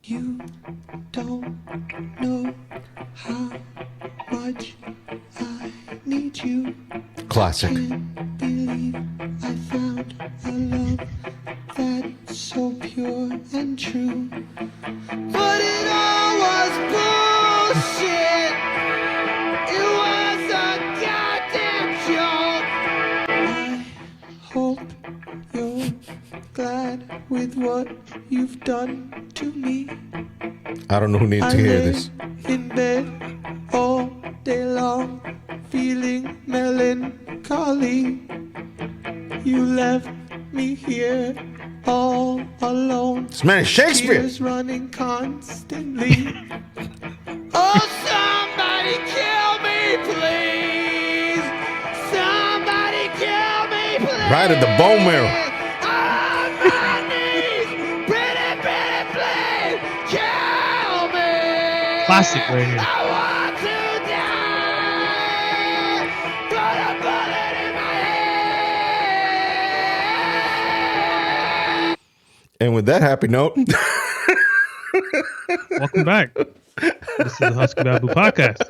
You don't know how much I need you. Classic. Can't believe I found a love that's so pure and true. But it all was bullshit. It was a goddamn joke. I hope you're glad with what you've done to me. I don't know who needs to hear this. In bed all day long, feeling melancholy. You left me here all alone. This man is Shakespeare. Tears running constantly. Oh, somebody kill me, please. Somebody kill me, please. Right at the bone marrow. On my knees. Pretty, pretty, please. Kill me. Classic right here. I want to die. Put a bullet in my head. And with that happy note, Welcome back. This is the Husky Babu podcast.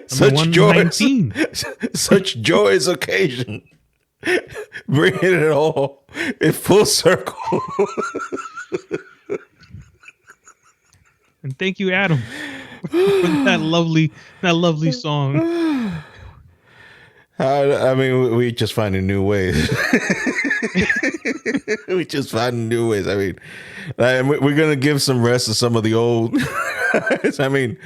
such joyous, 119. such joyous occasion, bringing it all in full circle. And thank you, Adam, for that lovely song. I mean, we just finding new ways. We just finding new ways. I mean, we're gonna give some rest to some of the old. I mean,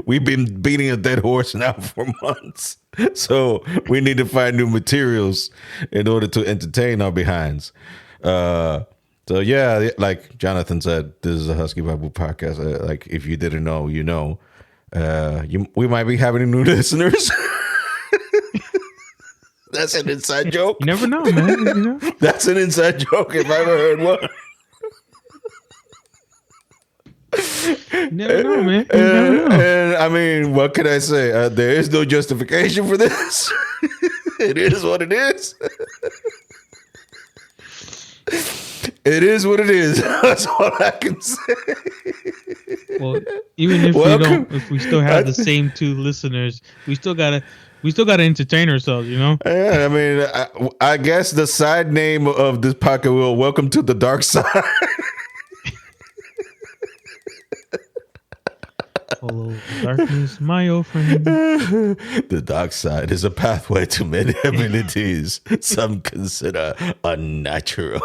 we've been beating a dead horse now for months, so we need to find new materials in order to entertain our behinds. So yeah, like Jonathan said, this is a Husky Bible podcast. Like if you didn't know, you know. We might be having new listeners. That's an inside joke. You never know, man. You know? That's an inside joke if I ever heard one. You never know, man. You never know. And I mean, what can I say? There is no justification for this. It is what it is. It is what it is. That's all I can say. Well, even if if we still have the same two listeners, we still gotta entertain ourselves, you know? Yeah, I mean, I guess the side name of this podcast will welcome to the dark side. Follow darkness, my old friend. The dark side is a pathway to many abilities some consider unnatural.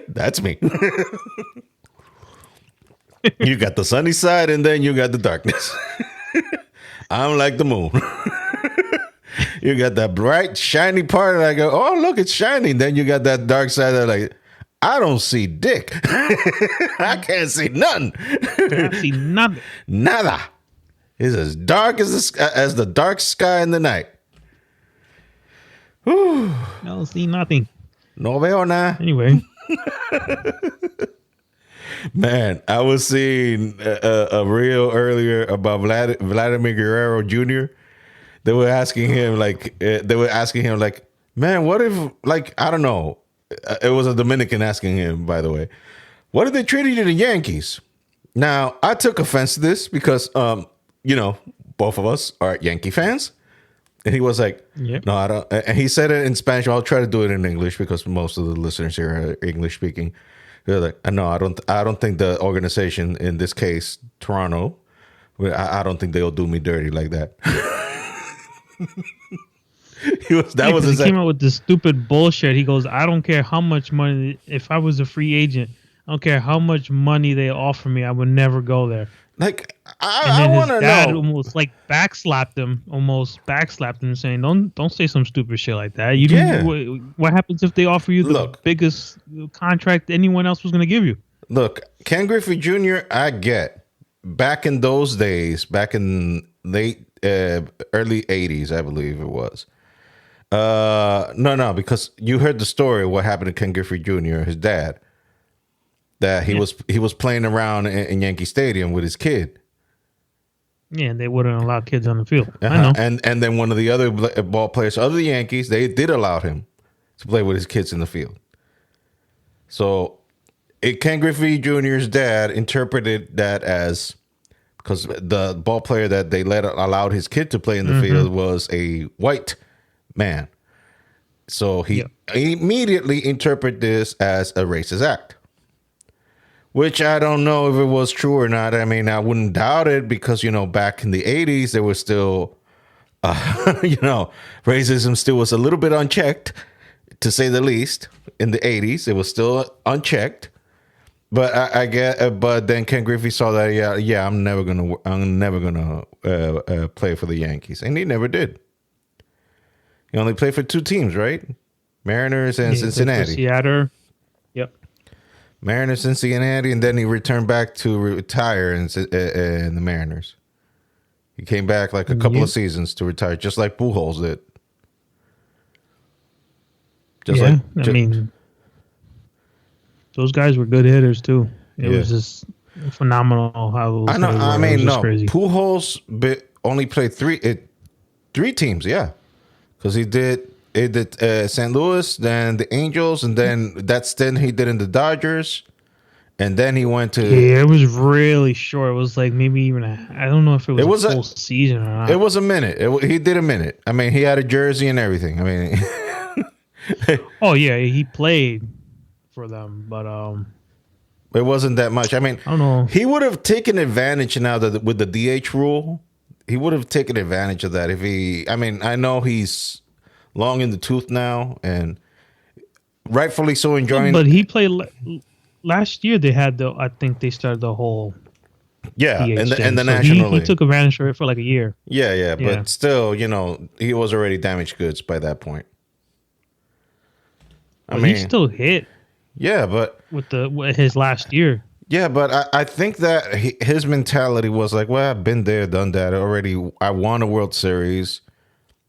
That's me. You got the sunny side and then you got the darkness. I'm like the moon. You got that bright, shiny part, and I go, oh, look, it's shining. Then you got that dark side that like, I don't see dick. I can't see nothing. I see nothing. Nada. It's as dark as the dark sky in the night. Whew. I don't see nothing. No veo nada. Anyway. Man, I was seeing a reel earlier about Vladimir Guerrero Jr. They were asking him like, man, what if, like, I don't know. It was a Dominican asking him, by the way, what if they traded you to the Yankees? Now, I took offense to this because, you know, both of us are Yankee fans. And he was like, yep. No, I don't. And he said it in Spanish. I'll try to do it in English because most of the listeners here are English speaking. They're like, no, I don't think the organization, in this case, Toronto, I don't think they'll do me dirty like that. He came out with this stupid bullshit. He goes, I don't care how much money, if I was a free agent, I don't care how much money they offer me, I would never go there. Like, I want to know. His dad almost like backslapped him, saying, don't say some stupid shit like that. What happens if they offer you the biggest contract anyone else was going to give you? Look, Ken Griffey Jr., I get. Back in those days, back in late, early 80s, I believe it was. No, because you heard the story of what happened to Ken Griffey Jr., his dad. That he was playing around in Yankee Stadium with his kid. Yeah, they wouldn't allow kids on the field. Uh-huh. I know. And then one of the other ball players of the Yankees, they did allow him to play with his kids in the field. So Ken Griffey Jr.'s dad interpreted that as because the ball player that they allowed his kid to play in the field was a white man. So he immediately interpreted this as a racist act, which I don't know if it was true or not. I mean, I wouldn't doubt it because, back in the 80s, there was still, racism still was a little bit unchecked, to say the least. In the 80s, it was still unchecked. But I get, but then Ken Griffey saw that, I'm never gonna play for the Yankees, and he never did. He only played for 2 teams, right? Mariners and Cincinnati. Seattle. Yep. Mariners, Cincinnati, and then he returned back to retire in the Mariners. He came back like a couple of seasons to retire, just like Pujols did. I mean, those guys were good hitters too. It was just phenomenal how. I know. I mean, no. Crazy. Pujols only played 3 teams. Yeah, because he did St. Louis, then the Angels, and then that stint he did in the Dodgers, and then he went to. Yeah, it was really short. It was like maybe even I don't know if it was a full season or not. It was a minute. He did a minute. I mean, he had a jersey and everything. I mean. Oh yeah, he played for them, but it wasn't that much. I mean, I don't know. He would have taken advantage now that with the DH rule. He would have taken advantage of that if he. I mean, I know he's long in the tooth now, and rightfully so enjoying. But he played last year. They had I think they started the whole. Yeah, DH and the National League. He took advantage of it for like a year. Yeah, but still, he was already damaged goods by that point. I mean, he still hit. Yeah, but with his last year. Yeah, but I think that his mentality was like, well, I've been there, done that already. I won a World Series.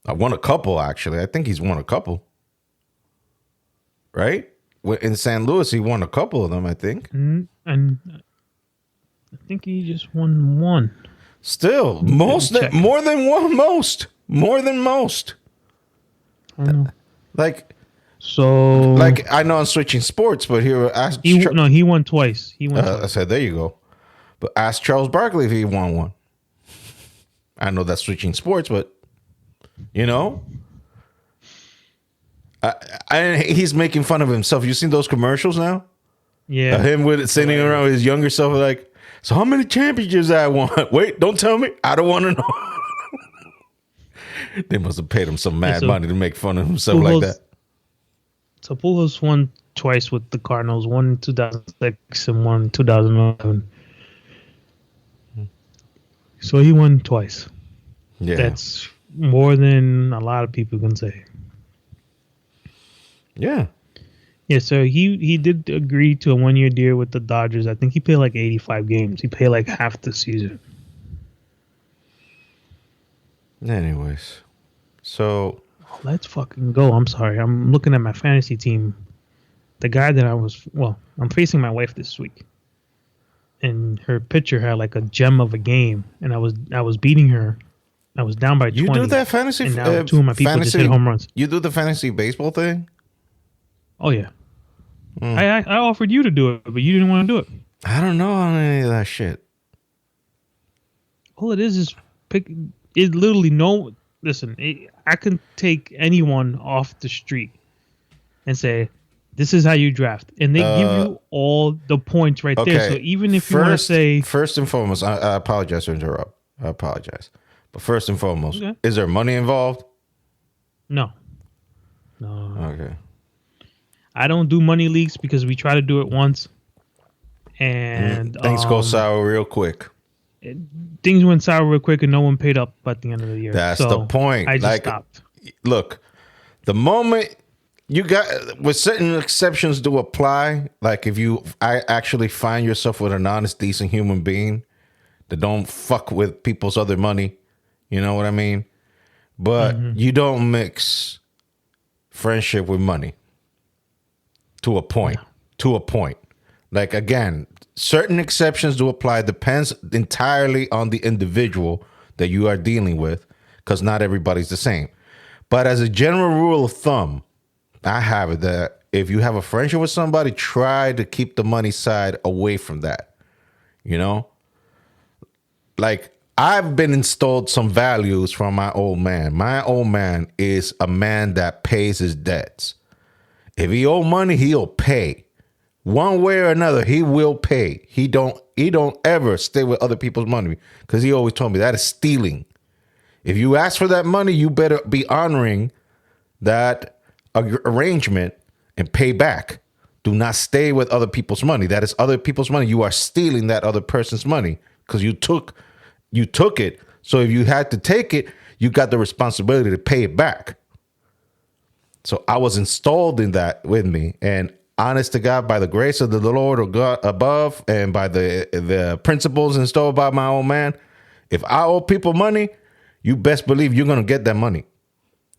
I won a couple, actually. I think he's won a couple. Right? In St. Louis, he won a couple of them, I think. And I think he just won one. Still, more than most. I don't know. So, I know I'm switching sports, but here, he won twice. He won twice. I said, there you go. But ask Charles Barkley if he won one. I know that's switching sports, but he's making fun of himself. You seen those commercials now? Yeah. Him sitting around with his younger self, like, so how many championships I won? Wait, don't tell me. I don't want to know. They must have paid him some mad money to make fun of himself like that. So Pujols won twice with the Cardinals, one in 2006 and one in 2011. So he won twice. Yeah. That's more than a lot of people can say. Yeah. Yeah, so he did agree to a 1-year deal with the Dodgers. I think he played like 85 games. He played like half the season. Anyways, so... Let's fucking go. I'm sorry. I'm looking at my fantasy team. The guy that I'm facing my wife this week. And her pitcher had like a gem of a game. And I was beating her. I was down by 20. You do that fantasy? And now 2 of my people just hit home runs. You do the fantasy baseball thing? Oh, yeah. I offered you to do it, but you didn't want to do it. I don't know any of that shit. All it is pick. It literally no... Listen, I can take anyone off the street and say, this is how you draft. And they give you all the points right there. So even if you want to say... First and foremost, I apologize to interrupt. I apologize. But first and foremost, is there money involved? No. Okay. I don't do money leagues because we try to do it once. And... things go sour real quick. Things went sour real quick and no one paid up at the end of the year. That's the point. I just stopped. Look, the moment you got, with certain exceptions do apply, like if I actually find yourself with an honest, decent human being that don't fuck with people's other money, you know what I mean? But you don't mix friendship with money to a point. No. To a point. Like, again, certain exceptions do apply. Depends entirely on the individual that you are dealing with, because not everybody's the same. But as a general rule of thumb, I have it that if you have a friendship with somebody, try to keep the money side away from that. You know? Like, I've been installed some values from my old man. My old man is a man that pays his debts. If he owe money, he'll pay. One way or another, he will pay. He don't ever stay with other people's money because he always told me that is stealing. If you ask for that money, you better be honoring that arrangement and pay back. Do not stay with other people's money. That is other people's money. You are stealing that other person's money because you took it. So if you had to take it, you got the responsibility to pay it back. So I was installed in that with me. And honest to God, by the grace of the Lord or God above and by the principles installed by my old man, if I owe people money, you best believe you're going to get that money.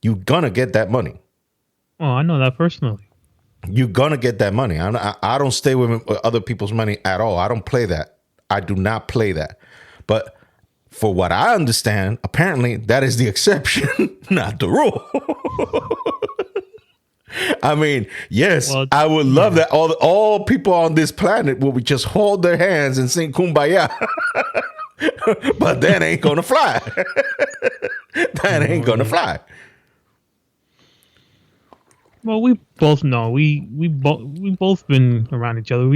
You're going to get that money. Oh, I know that personally. You're going to get that money. I don't stay with other people's money at all. I don't play that. I do not play that. But for what I understand, apparently that is the exception, not the rule. I mean, yes, well, I would love that all people on this planet will just hold their hands and sing Kumbaya. But that ain't gonna fly. That ain't gonna fly. Well, we both know we both been around each other.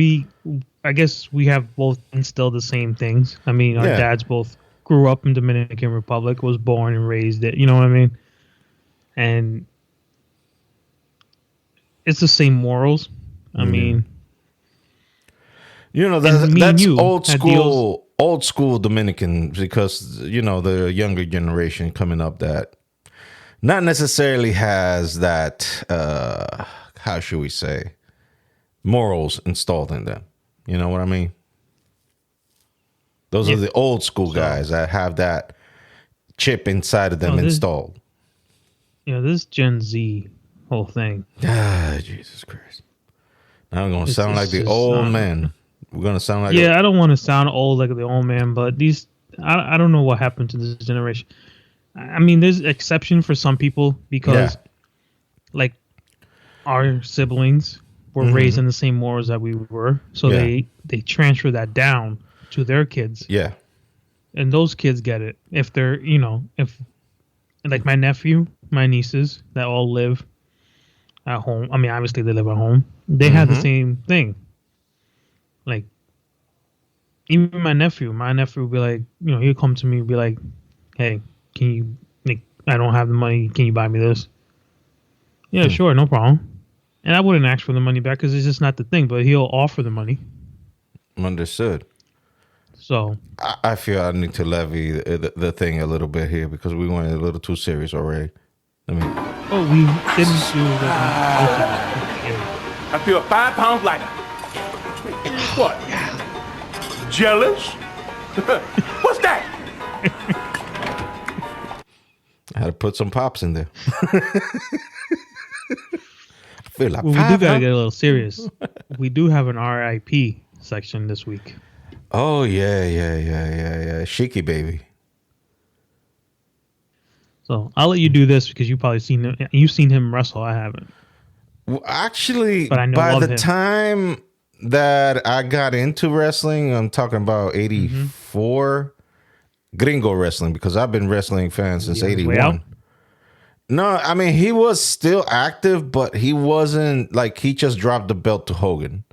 I guess we have both instilled the same things. I mean, our dads both grew up in Dominican Republic, was born and raised it. You know what I mean? And it's the same morals. I mean, you know, that's old school Dominican, because, you know, the younger generation coming up that not necessarily has that, how should we say, morals installed in them. You know what I mean? Those are the old school guys that have that chip inside of them installed. Yeah, this Gen Z whole thing. Ah, Jesus Christ. Now I'm going to sound like the old man. We're going to sound like... Yeah, I don't want to sound old like the old man, but I don't know what happened to this generation. I mean, there's exception for some people because, like, our siblings were raised in the same morals that we were. So they transfer that down to their kids. Yeah. And those kids get it. If they're, you know, if, like, my nephew, my nieces that all live at home. I mean, obviously they live at home. They have the same thing. Like, even my nephew would be like, you know, he'll come to me and be like, hey, can you, like, I don't have the money. Can you buy me this? Yeah, sure. No problem. And I wouldn't ask for the money back because it's just not the thing, but he'll offer the money. Understood. So I feel I need to levy the thing a little bit here because we went a little too serious already. We didn't do that. I feel 5 pounds lighter. What? Jealous? What's that? I had to put some pops in there. I feel like we do gotta get a little serious. We do have an RIP section this week. Oh yeah. Sheik baby. So I'll let you do this because you've seen him wrestle. I haven't. Well, actually, but I know by the time that I got into wrestling, I'm talking about 84 gringo wrestling, because I've been wrestling fan since 81. No, I mean, he was still active, but he wasn't like, he just dropped the belt to Hogan.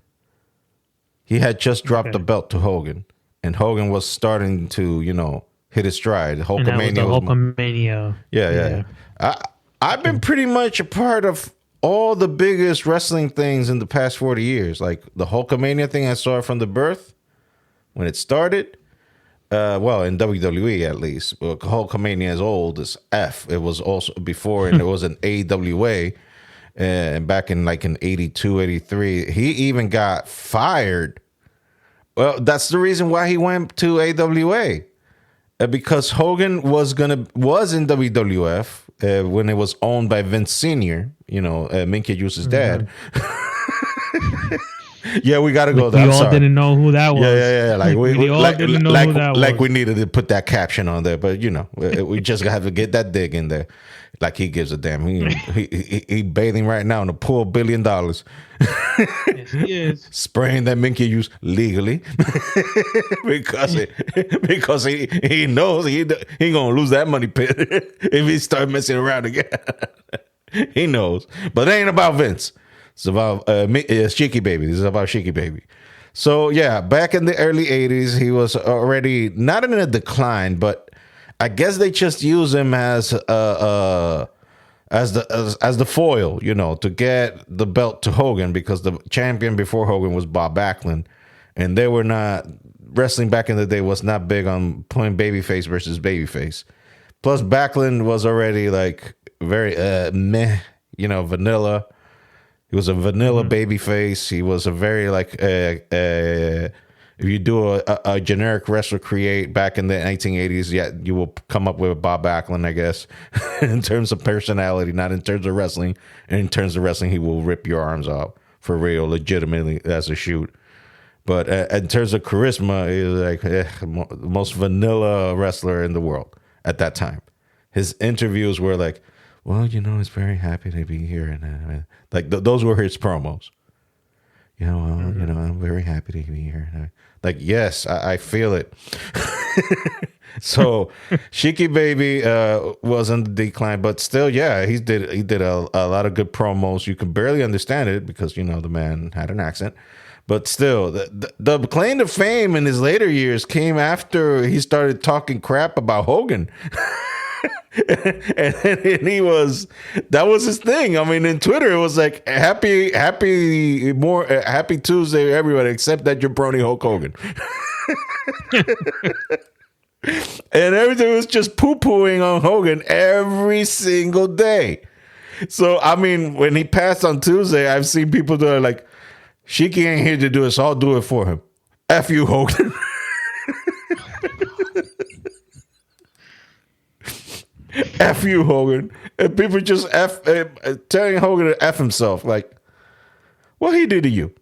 He had just dropped the belt to Hogan, and Hogan was starting to, you know, hit his stride. Hulkamania. Yeah. I've been pretty much a part of all the biggest wrestling things in the past 40 years. Like the Hulkamania thing, I saw it from the birth when it started. Well, in WWE at least. Hulkamania is old as F. It was also before, and it was an AWA. And back in 82, 83, he even got fired. Well, that's the reason why he went to AWA. Because Hogan was in WWF when it was owned by Vince Sr., you know, Minky Juice's dad. Yeah, we got to go there. We all didn't know who that was. Yeah. Like we all didn't know who that was. Like we needed to put that caption on there, but you know, we just have to get that dig in there. Like he gives a damn. He bathing right now in a pool of $1 billion. Yes, he is. Spraying that minky use legally because he knows he gonna lose that money pit if he start messing around again. He knows, but it ain't about Vince. It's about Sheiky Baby. This is about Sheiky Baby. So yeah, back in the early '80s, he was already not in a decline, but I guess they just use him as the foil, to get the belt to Hogan, because the champion before Hogan was Bob Backlund, and they were not wrestling back in the day was not big on playing babyface versus babyface. Plus, Backlund was already like very meh, vanilla. He was a vanilla babyface. He was a very like if you do a generic wrestler create back in the 1980s, yeah, you will come up with Bob Backlund, I guess, in terms of personality, not in terms of wrestling. And in terms of wrestling, he will rip your arms off for real, legitimately as a shoot. But in terms of charisma, he was like the most vanilla wrestler in the world at that time. His interviews were like, well, he's very happy to be here. And like those were his promos. I'm very happy to be here. Like, yes, I feel it. So, Sheiky Baby was on the decline, but still, yeah, he did a lot of good promos. You can barely understand it because the man had an accent, but still, the claim to fame in his later years came after he started talking crap about Hogan. and that was his thing. I mean, in Twitter, it was like happy Tuesday, everybody, except that jabroni Hulk Hogan. And everything was just poo-pooing on Hogan every single day. So, I mean, when he passed on Tuesday, I've seen people that are like, Sheiky ain't here to do it, so I'll do it for him. F you, Hogan. F you, Hogan. And people just telling Hogan to F himself. Like, what he did to you?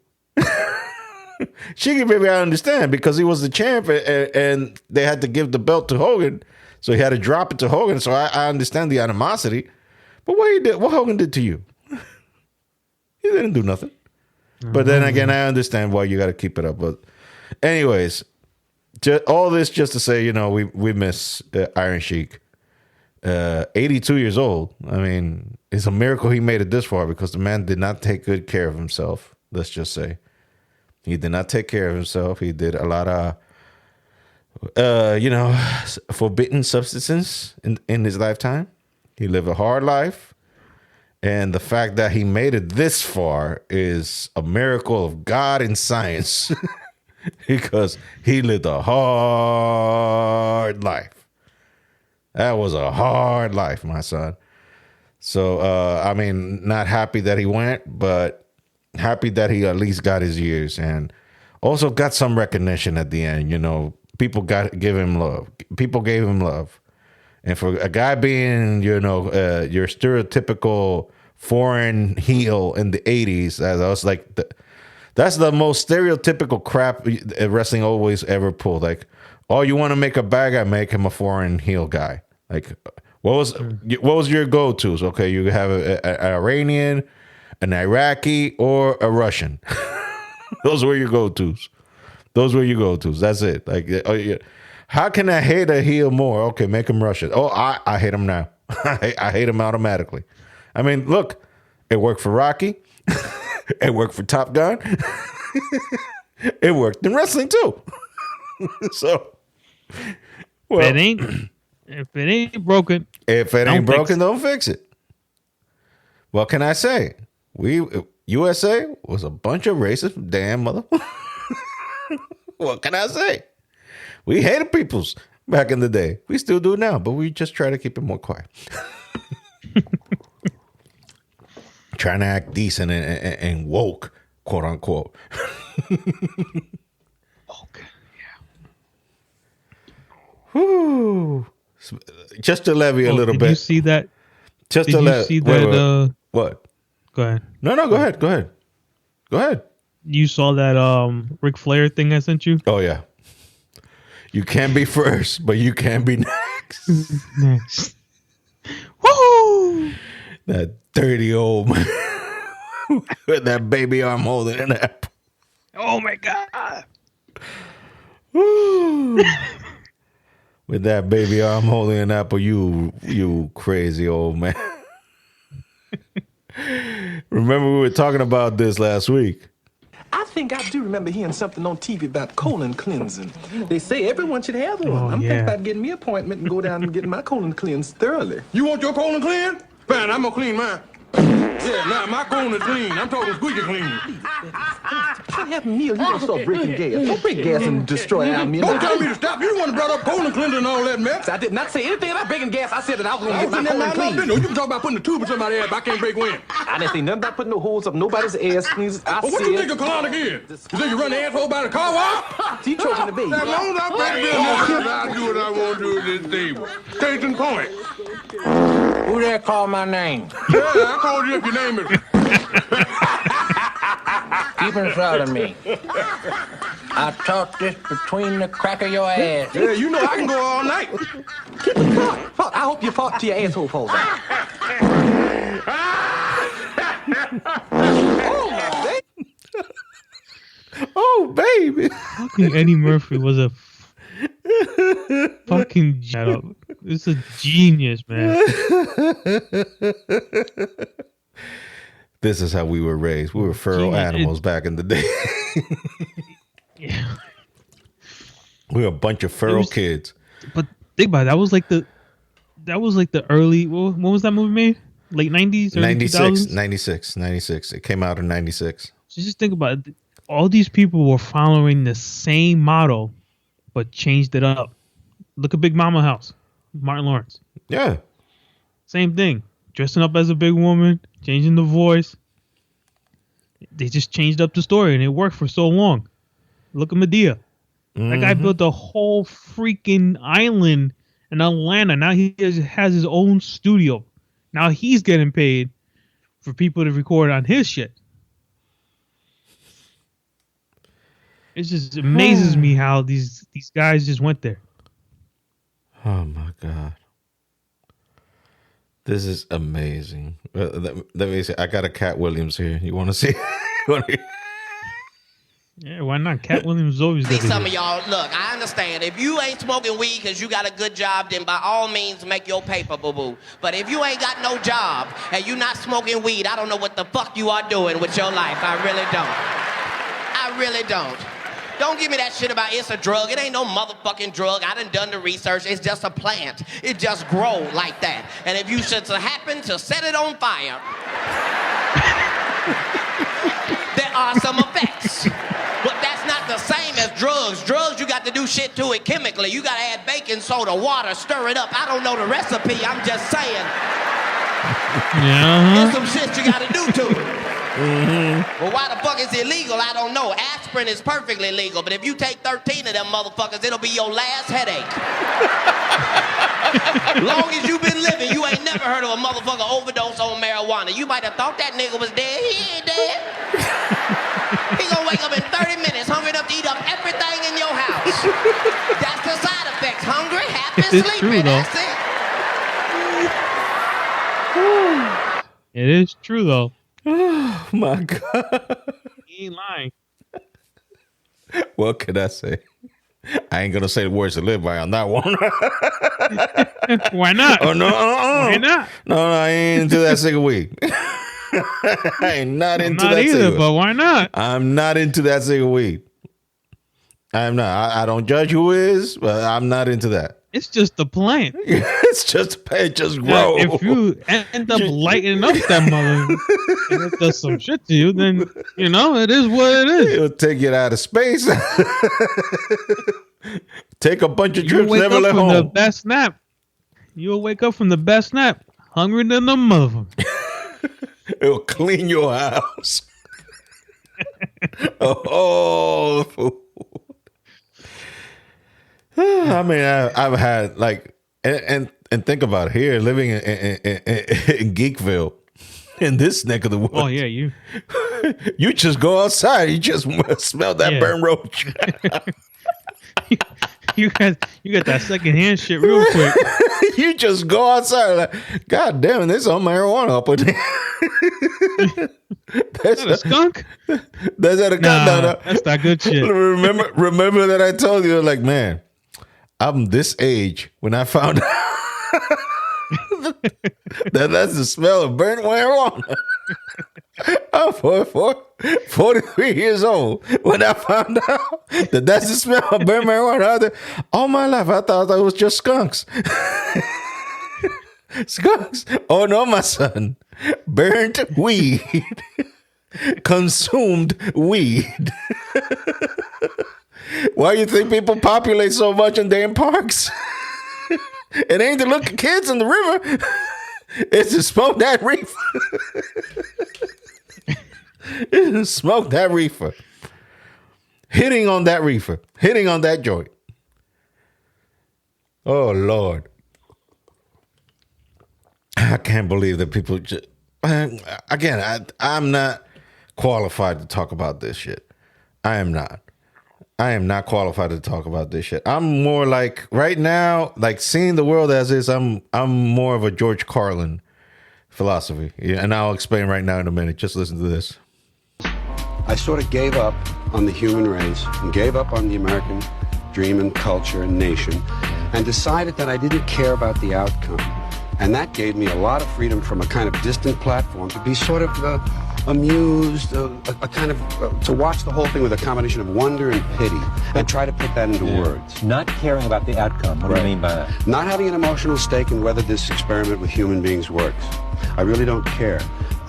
Sheiky Baby, I understand, because he was the champ and they had to give the belt to Hogan. So he had to drop it to Hogan. So I understand the animosity. But what Hogan did to you? He didn't do nothing. But then again, I understand why you got to keep it up. But anyways, all this just to say, we miss Iron Sheik. 82 years old. I mean, it's a miracle he made it this far, because the man did not take good care of himself. Let's just say he did not take care of himself. He did a lot of, forbidden substances in his lifetime. He lived a hard life. And the fact that he made it this far is a miracle of God and science, because he lived a hard life. That was a hard life, my son. So, I mean, not happy that he went, but happy that he at least got his years and also got some recognition at the end. People give him love. People gave him love. And for a guy being, your stereotypical foreign heel in the 80s, I was like, that's the most stereotypical crap wrestling always ever pulled. Like, oh, you want to make a bad guy, make him a foreign heel guy. Like, what was your go-tos? Okay, you have an Iranian, an Iraqi, or a Russian. Those were your go-tos. That's it. Like, oh, yeah. How can I hate a heel more? Okay, make him Russian. Oh, I hate him now. I hate him automatically. I mean, look, it worked for Rocky. It worked for Top Gun. It worked in wrestling too. So, well, if it ain't broken, don't fix it. What can I say? USA was a bunch of racist damn mother. What can I say? We hated peoples back in the day. We still do now, but we just try to keep it more quiet. Trying to act decent and woke, quote unquote. okay, yeah. Whew. Just to levy a little bit. Did you see that? Just did to you see that? What? Go ahead. No, go ahead. Go ahead. You saw that Ric Flair thing I sent you? Oh yeah. You can be first, but you can be next. Next. Woo! That dirty old man with that baby arm holding an apple. Oh my god! Woo. With that baby arm holding an apple, you crazy old man. Remember we were talking about this last week. I think I do remember hearing something on TV about colon cleansing. They say everyone should have one. Oh, I'm yeah. thinking about getting me an appointment and go down and get my colon cleansed thoroughly. You want your colon clean? Fine, I'm gonna clean mine. Yeah, now my colon is clean. I'm talking squeaky clean. What happened, Neil? You gonna start breaking gas. Don't break gas and destroy our meal. Don't tell me to stop. You the one that brought up colon cleansing and all that mess. I did not say anything about breaking gas. I said that I was gonna get my That's colon not my clean. business. You can talk about putting a tube in somebody's ass, but I can't break wind. I didn't say nothing about putting no holes up nobody's ass. Please, I Well, what you think a colonic is? You think you run the asshole by the car wash? You choking the baby. As long as I'm ready to do this, I'll do what I want to do at this table. Case in point. Who there called my name? Yeah, I called you if your name is... Keep in front of me. I taught this between the crack of your ass. Yeah, you know I can go all night. Fuck, I hope you fought till your asshole falls out. Oh, baby. Fucking Eddie Murphy was a fucking shut up. It's a genius, man. This is how we were raised. We were feral animals back in the day. Yeah. We were a bunch of feral kids. But think about it. That was like the early. When was that movie made? Late 90s, early 96. It came out in 96. So just think about it. All these people were following the same model, but changed it up. Look at Big Mama House, Martin Lawrence. Yeah. Same thing. Dressing up as a big woman, changing the voice. They just changed up the story, and it worked for so long. Look at Medea. That guy built a whole freaking island in Atlanta. Now he has his own studio. Now he's getting paid for people to record on his shit. It just amazes me how these guys just went there. Oh, my God. This is amazing. Let me see. I got a Cat Williams here. You want to see? Yeah, why not? Cat Williams is always See, good. some of y'all, look, I understand. If you ain't smoking weed because you got a good job, then by all means make your paper, boo-boo. But if you ain't got no job and you not smoking weed, I don't know what the fuck you are doing with your life. I really don't. I really don't. Don't give me that shit about it's a drug. It ain't no motherfucking drug. I done the research. It's just a plant. It just grow like that. And if you should happen to set it on fire, there are some effects. But that's not the same as drugs. Drugs, you got to do shit to it chemically. You got to add baking soda, water, stir it up. I don't know the recipe. I'm just saying. Yeah. There's some shit you got to do to it. Well, why the fuck is it illegal? I don't know. Aspirin is perfectly legal, but if you take 13 of them motherfuckers, it'll be your last headache. Long as you been living, you ain't never heard of a motherfucker overdose on marijuana. You might have thought that nigga was dead. He ain't dead. He gonna wake up in 30 minutes, hungry enough to eat up everything in your house. That's the side effects. Hungry, happy, It's sleepy. true, though. That's it. It is true, though. Oh, my God. He ain't lying. What could I say? I ain't going to say the words to live by on that one. Why not? Oh, no. Why not? No, I ain't into that cigarette weed. I ain't not into Not that either, cigarette. but why not? I'm not into that cigarette weed. I'm not. I don't judge who is, but I'm not into that. It's just a plant. It's just, it just Now, grow. if you end up lighting up that mother and it does some shit to you, then, you know, it is what it is. It'll take you out of space. Take a bunch of You'll trips, wake never up let from the home. best nap. You'll wake up from the best nap, hungry than the mother. It'll clean your house. Oh. I mean, I've had like, and think about it here, living in Geekville, in this neck of the woods. Oh, yeah, you. You just go outside, you just smell that Yeah. burn roach. you got that second hand shit real quick. You just go outside like, God damn it, there's some marijuana up in there. Is that a skunk? That's at a Nah, that's not good shit. Remember that I told you, like, man, I'm this age when I found out that's the smell of burnt marijuana. I'm 43 years old when I found out that's the smell of burnt marijuana out there. All my life, I thought that was just skunks. Skunks. Oh no, my son. Burnt weed. Consumed weed. Why do you think people populate so much in damn parks? It ain't to look at kids in the river. It's to smoke that reefer. It's to smoke that reefer. Hitting on that reefer. Hitting on that joint. Oh, Lord. I can't believe that people just... Again, I'm not qualified to talk about this shit. I am not. I am not qualified to talk about this shit. I'm more like, right now, like seeing the world as is, I'm more of a George Carlin philosophy. Yeah, and I'll explain right now in a minute. Just listen to this. I sort of gave up on the human race and gave up on the American dream and culture and nation and decided that I didn't care about the outcome. And that gave me a lot of freedom from a kind of distant platform to be sort of amused, a kind of, to watch the whole thing with a combination of wonder and pity and try to put that into words. Not caring about the outcome. What do you mean by that? Not having an emotional stake in whether this experiment with human beings works. I really don't care.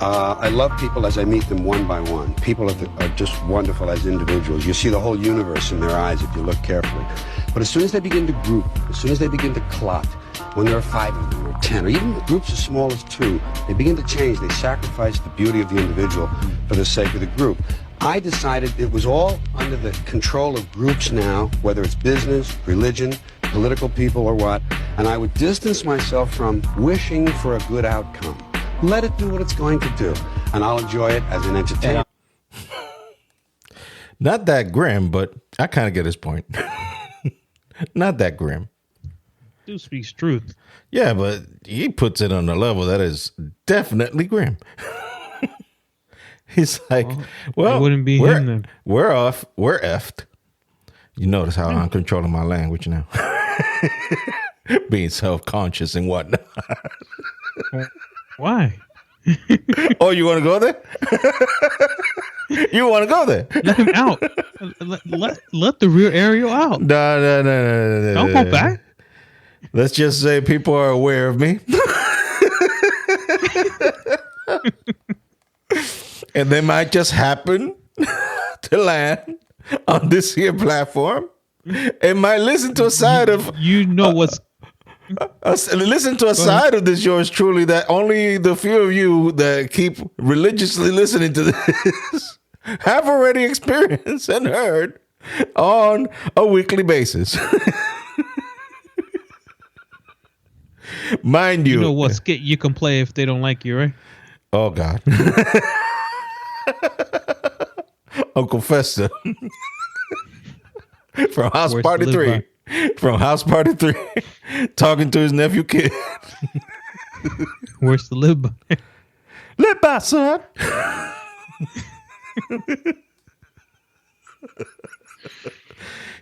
I love people as I meet them one by one. People are just wonderful as individuals. You see the whole universe in their eyes if you look carefully. But as soon as they begin to group, as soon as they begin to clot, when there are 5 of them or 10, or even groups as small as 2, they begin to change. They sacrifice the beauty of the individual for the sake of the group. I decided it was all under the control of groups now, whether it's business, religion, political people, or what, and I would distance myself from wishing for a good outcome. Let it do what it's going to do, and I'll enjoy it as an entertainment. Not that grim, but I kind of get his point. Not that grim. Dude speaks truth. Yeah, but he puts it on a level that is definitely grim. He's like, well, it wouldn't be him then. We're off. We're effed. You notice how I'm controlling my language now. Being self-conscious and whatnot. Why? Oh, you want to go there? You want to go there? Let him out. Let the real Ariel out. No. Don't go back. Let's just say people are aware of me. And they might just happen to land on this here platform and might listen to a side of... You know what's... listen to a side of this yours truly that only the few of you that keep religiously listening to this have already experienced and heard on a weekly basis. Mind you. You know what skit you can play if they don't like you, right? Oh, God. Uncle Fester. From House Party 3. From House Party 3. Talking to his nephew kid. Worse to live by. Live by, son.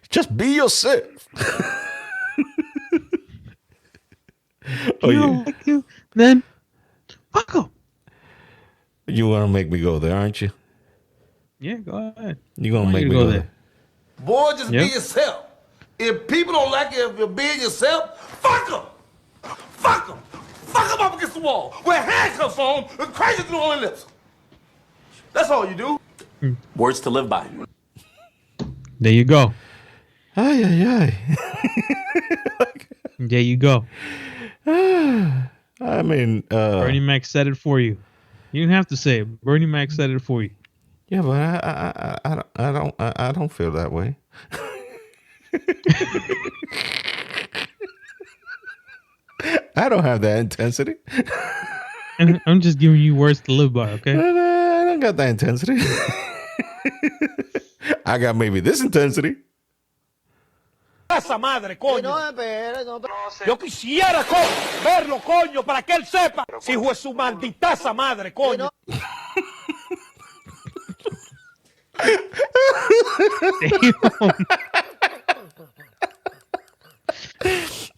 Just be yourself. You don't like you, then fuck him. You want to make me go there, aren't you? Yeah, go ahead. You going to make me go there. Boy, just be yourself. If people don't like you if you're being yourself, fuck them. Fuck them. Fuck them up against the wall. Wear handcuffs on and crazy through on their lips. That's all you do. Words to live by. There you go. Ay. There you go. I mean, Bernie Mac said it for you. You didn't have to say it. Bernie Mac said it for you. Yeah, but I don't feel that way. I don't have that intensity. I'm just giving you words to live by, okay? I don't got that intensity. I got maybe this intensity. Esa madre, coño. Yo quisiera verlo, coño, para que él sepa si fue su malditaza madre, coño.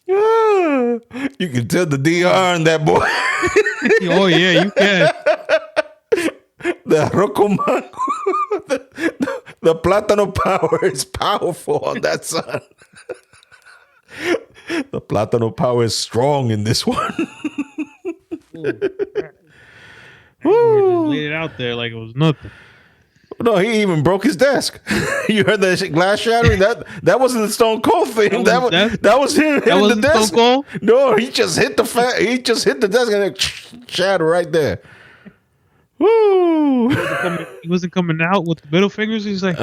You can tell the DR on that boy. Oh yeah, you can. The Rocomango, the Plátano power is powerful on that son. The Plátano power is strong in this one. Just laid it out there like it was nothing. No, he even broke his desk. You heard that glass shattering? That wasn't the Stone Cold thing. That was him hitting the desk. Stone Cold? No, he just hit the desk and it shattered right there. Woo! He wasn't coming out with the middle fingers. He's like,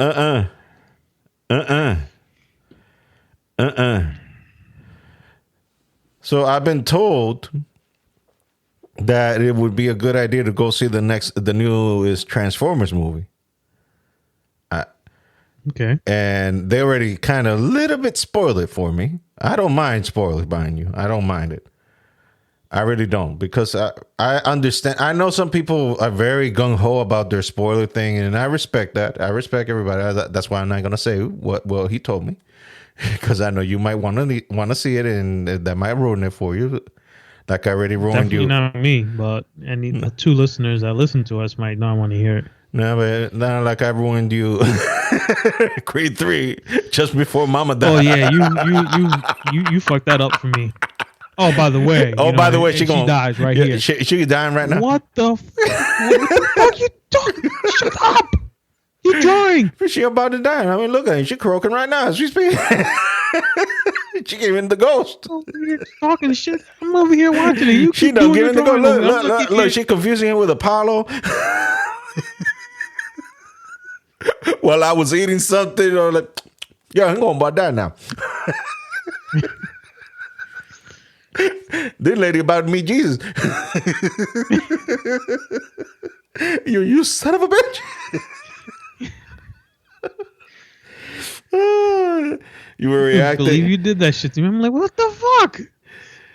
So I've been told that it would be a good idea to go see the newest Transformers movie. okay. And they already kind of a little bit spoiled it for me. I don't mind spoilers, mind you. I don't mind it. I really don't, because I understand. I know some people are very gung-ho about their spoiler thing, and I respect that. I respect everybody. That's why I'm not going to say what he told me, because I know you might want to see it, and that might ruin it for you. Like I already ruined Definitely you. not me, but any the two listeners that listen to us might not want to hear it. No, but not like I ruined you. Creed 3 just before Mama died. Oh yeah, you fucked that up for me. Oh, by the way. By the way, she dies right here. She dying right now. What the fuck you talking? Shut up! You're dying. She about to die. I mean, look at her. She's croaking right now as we speak. She gave in the ghost. You're talking shit. I'm over here watching it. She don't give in the ghost. Look, she confusing him with Apollo. While I was eating something, or like, yeah, I'm going about that now. This lady about to meet Jesus. You son of a bitch. You were reacting. I believe you did that shit to me. I'm like, what the fuck?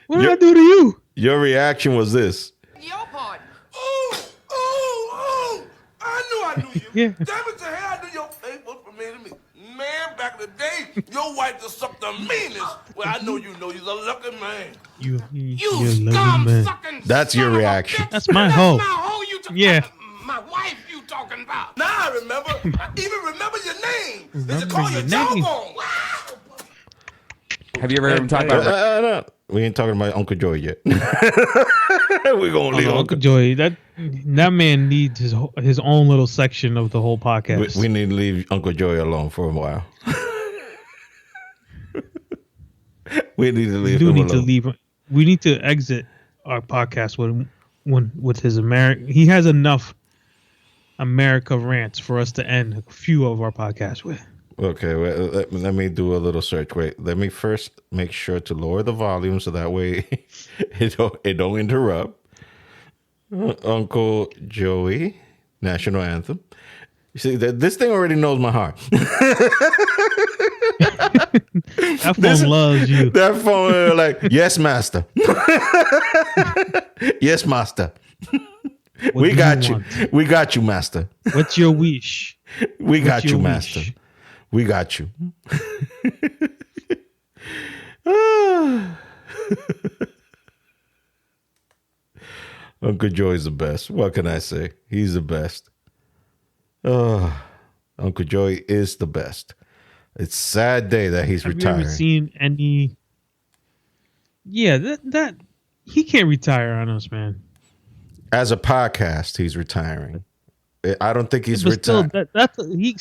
What did I do to you? Your reaction was this. Your part. Oh, I knew you. Yeah. Damn it to hell, I knew your face was familiar to me. Man, back in the day, your wife just sucked the meanest. Well, I know you're a lucky man. You Scum man. sucking. That's your reaction. That's my hoe. Yeah. My wife you talking about. Now I remember. I even remember your name. They should Remember call you your name. Jawbone. Have you ever heard him talk about No. We ain't talking about Uncle Joy yet. We're gonna leave Uncle Joey. That man needs his own little section of the whole podcast. We need to leave Uncle Joy alone for a while. We need to leave him alone. We need to exit our podcast with his America. He has enough America rants for us to end a few of our podcasts with. Okay, wait, let me do a little search. Wait, let me first make sure to lower the volume so that way it don't interrupt. Uncle Joey, National Anthem. You see, this thing already knows my heart. That phone loves you. That phone, like, yes, master. Yes, master. We got you. We got you, master. What's your wish? We got you, master. We got you. Uncle Joey's the best. What can I say? He's the best. Uncle Joey is the best. It's a sad day that he's retiring. Have you ever seen any? Yeah, that he can't retire on us, man. As a podcast, he's retiring. I don't think he's retired. He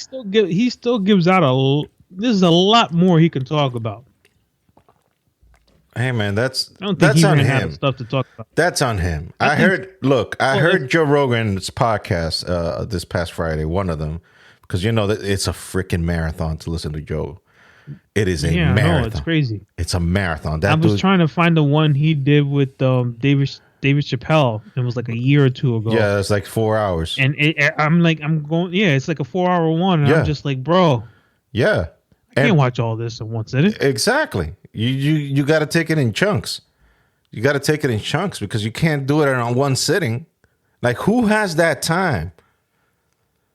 still gives out there's a lot more he can talk about. Hey man, that's I don't think he on ran out him. of stuff to talk about. That's on him. I heard Joe Rogan's podcast this past Friday, one of them, because you know that it's a freaking marathon to listen to Joe. It is a marathon. No, it's crazy. It's a marathon. I was trying to find the one he did with David Chappelle. It was like a year or two ago. Yeah, it's like 4 hours. And I'm going. Yeah, it's like a 4 hour one. And I'm just like, bro. Yeah. I can't watch all this in one sitting. Exactly. You got to take it in chunks. You got to take it in chunks because you can't do it on one sitting. Like, who has that time?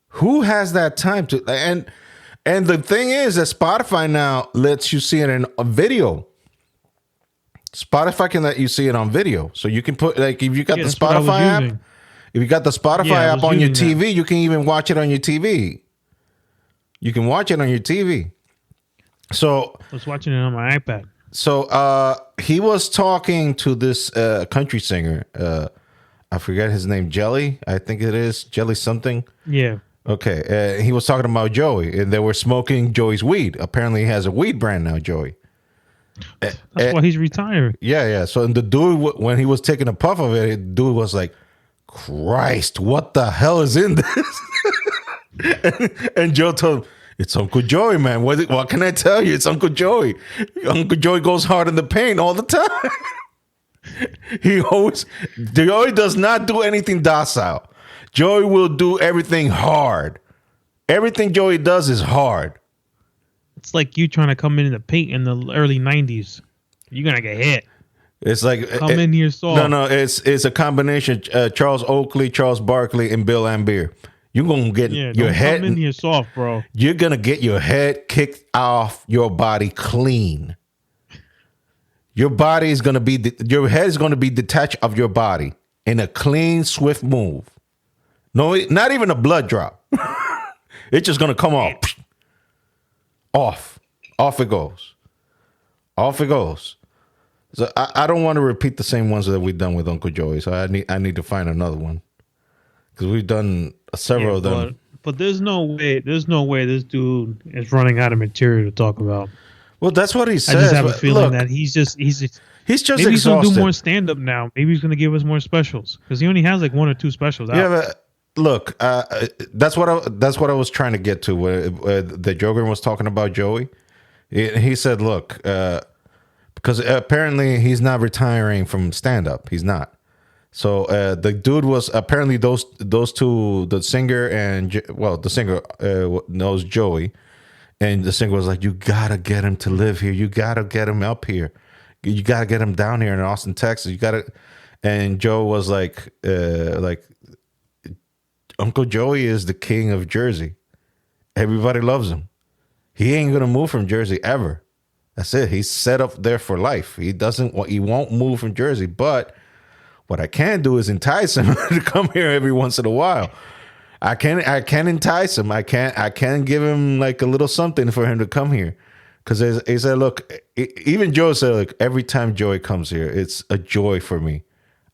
Who has that time to? And the thing is that Spotify now lets you see it in a video. Spotify can let you see it on video, so you can put if you got the Spotify app. If you got the Spotify app on your TV, you can even watch it on your TV. You can watch it on your TV. So I was watching it on my iPad. So he was talking to this country singer. I forget his name. Jelly, I think it is Jelly something. Yeah. Okay. He was talking about Joey, and they were smoking Joey's weed. Apparently, he has a weed brand now, Joey. That's why he's retiring. Yeah. So the dude, when he was taking a puff of it, the dude was like, "Christ, what the hell is in this?" and Joe told him, "It's Uncle Joey, man. What can I tell you? It's Uncle Joey. Uncle Joey goes hard in the paint all the time." Joey does not do anything docile. Joey will do everything hard. Everything Joey does is hard. It's like you trying to come in the paint in the early 90s. You're going to get hit. It's like come in here soft. No, it's a combination. Charles Oakley, Charles Barkley, and Bill Laimbeer. You're gonna get your head. Come in here soft, bro. You're gonna get your head kicked off your body clean. Your body is gonna be. Your head is gonna be detached of your body in a clean, swift move. No, not even a blood drop. It's just gonna come off. Off it goes. Off it goes. So I don't want to repeat the same ones that we've done with Uncle Joey. So I need to find another one because we've done several of them. But there's no way this dude is running out of material to talk about. Well, that's what he says. I just have a feeling that he's just maybe exhausted. He's gonna do more stand up now. Maybe he's gonna give us more specials because he only has like 1 or 2 specials out. Yeah, but look, that's what I was trying to get to. Where the Joker was talking about Joey, he said, "Look, because apparently he's not retiring from stand up. He's not." So the dude was apparently those two, the singer and the singer knows Joey, and the singer was like, "You gotta get him to live here. You gotta get him up here. You gotta get him down here in Austin, Texas. You gotta." And Joe was like, "Uncle Joey is the king of Jersey. Everybody loves him. He ain't gonna move from Jersey ever. That's it. He's set up there for life. He won't move from Jersey, but." What I can do is entice him to come here every once in a while. I can entice him. I can give him like a little something for him to come here. Because he said, look, even Joe said, look, every time Joey comes here, it's a joy for me.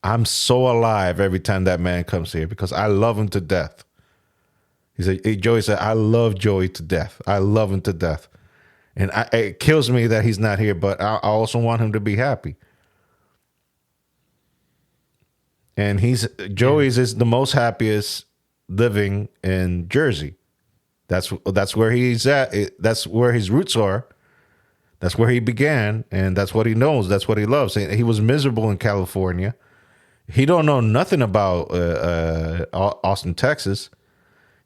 I'm so alive every time that man comes here because I love him to death. He said, Joey said, I love Joey to death. I love him to death. And it kills me that he's not here, but I also want him to be happy. And Joey's is the most happiest living in Jersey. That's where he's at. That's where his roots are. That's where he began, and that's what he knows. That's what he loves. And he was miserable in California. He don't know nothing about Austin, Texas.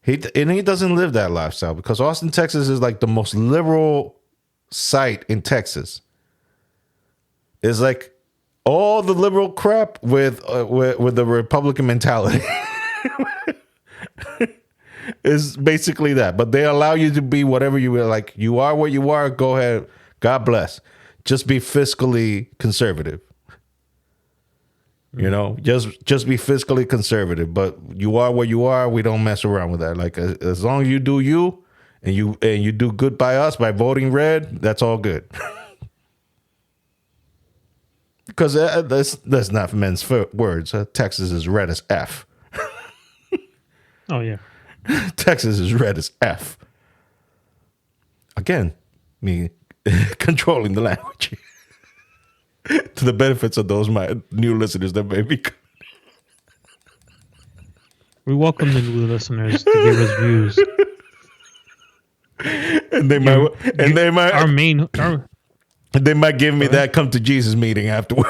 He doesn't live that lifestyle because Austin, Texas is like the most liberal site in Texas. It's like all the liberal crap with the Republican mentality. Is basically that. But they allow you to be whatever you like. You are what you are. Go ahead. God bless. Just be fiscally conservative. You know, just be fiscally conservative. But you are what you are. We don't mess around with that. Like as long as you do you, and you do good by us by voting red, that's all good. Because that's not men's words. Texas is red as F. Oh, yeah. Texas is red as F. Again, me controlling the language. To the benefits of those my new listeners that may be. We welcome the new listeners to give us views. And they might give me that come to Jesus meeting afterward.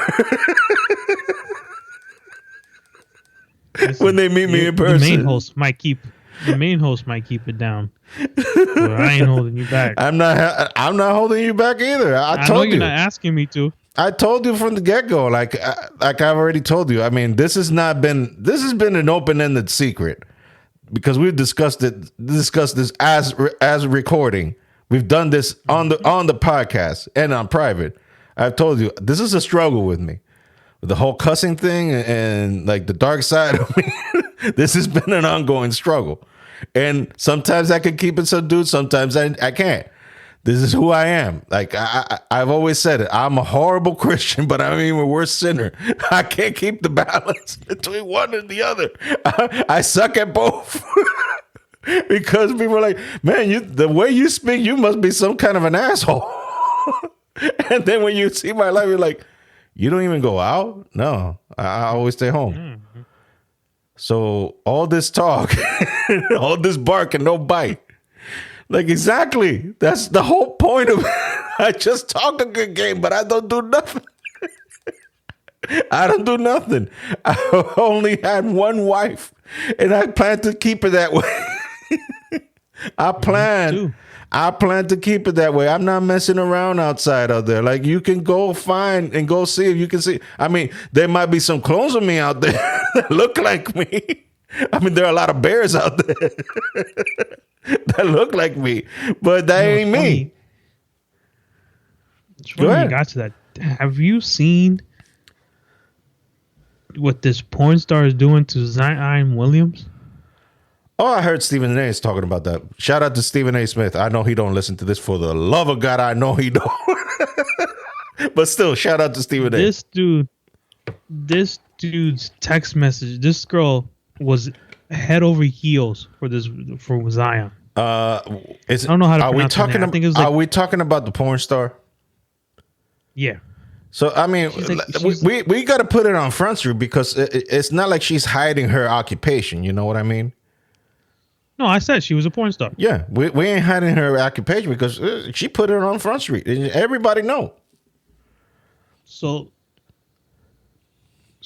When they meet me in person. The main host might keep The main host might keep it down. But I ain't holding you back. I'm not holding you back either. I know told you're you. not asking me to. I told you from the get-go, like I've already told you. I mean, this has been an open-ended secret because we've discussed this as recording. We've done this on the podcast and on private. I've told you this is a struggle with me. The whole cussing thing and like the dark side of me. This has been an ongoing struggle. And sometimes I can keep it subdued, sometimes I can't. This is who I am. Like I've always said it. I'm a horrible Christian, but I'm even a worse sinner. I can't keep the balance between one and the other. I suck at both. Because people are like, man, the way you speak, you must be some kind of an asshole. And then when you see my life, you're like, you don't even go out? No, I always stay home. Mm-hmm. So all this talk, all this bark and no bite. Like, exactly. That's the whole point of it. I just talk a good game, but I don't do nothing. I don't do nothing. I only had one wife, and I plan to keep it that way. I plan to keep it that way. I'm not messing around outside out there. Like, you can go find and go see if you can see. I mean, there might be some clones of me out there that look like me. I mean, there are a lot of bears out there that look like me, but that ain't me. It's funny you got to that. Have you seen what this porn star is doing to Zion Williams? Oh, I heard Stephen A. is talking about that. Shout out to Stephen A. Smith. I know he don't listen to this. For the love of God, I know he don't. But still, shout out to Stephen A. This dude's text message. This girl was head over heels for Zion. I don't know how to pronounce her name. I think it was are we talking about the porn star? Yeah. So I mean, we got to put it on Front Street because it's not like she's hiding her occupation. You know what I mean? No, I said she was a porn star. Yeah, we ain't hiding her occupation because she put it on Front Street, and everybody know. So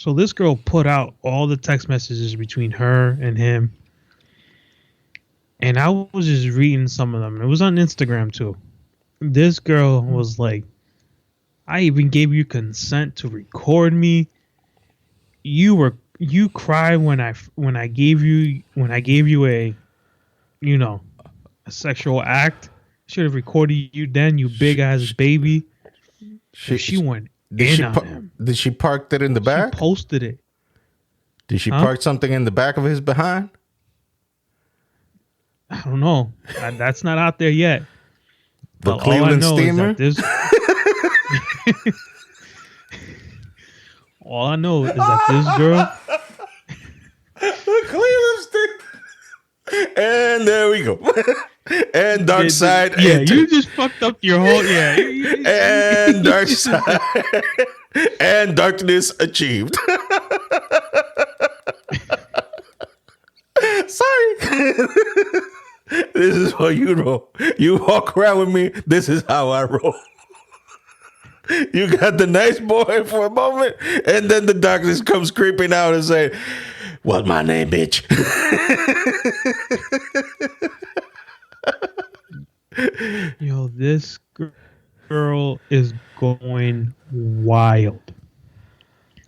this girl put out all the text messages between her and him, and I was just reading some of them. It was on Instagram too. This girl was like, "I even gave you consent to record me. You cried when I gave you a." A sexual act. Should have recorded you then, you big ass baby. She went in on him. Did she park that in the back? She posted it. Did she park something in the back of his behind? I don't know. That's not out there yet. The Cleveland steamer? All I know is that this girl. The Cleveland steamer. And there we go. And dark side. Yeah, you just fucked up your whole. Yeah. And dark side. And darkness achieved. Sorry. This is how you roll. You walk around with me. This is how I roll. You got the nice boy for a moment, and then the darkness comes creeping out and say, "What's my name, bitch?" Yo, this girl is going wild.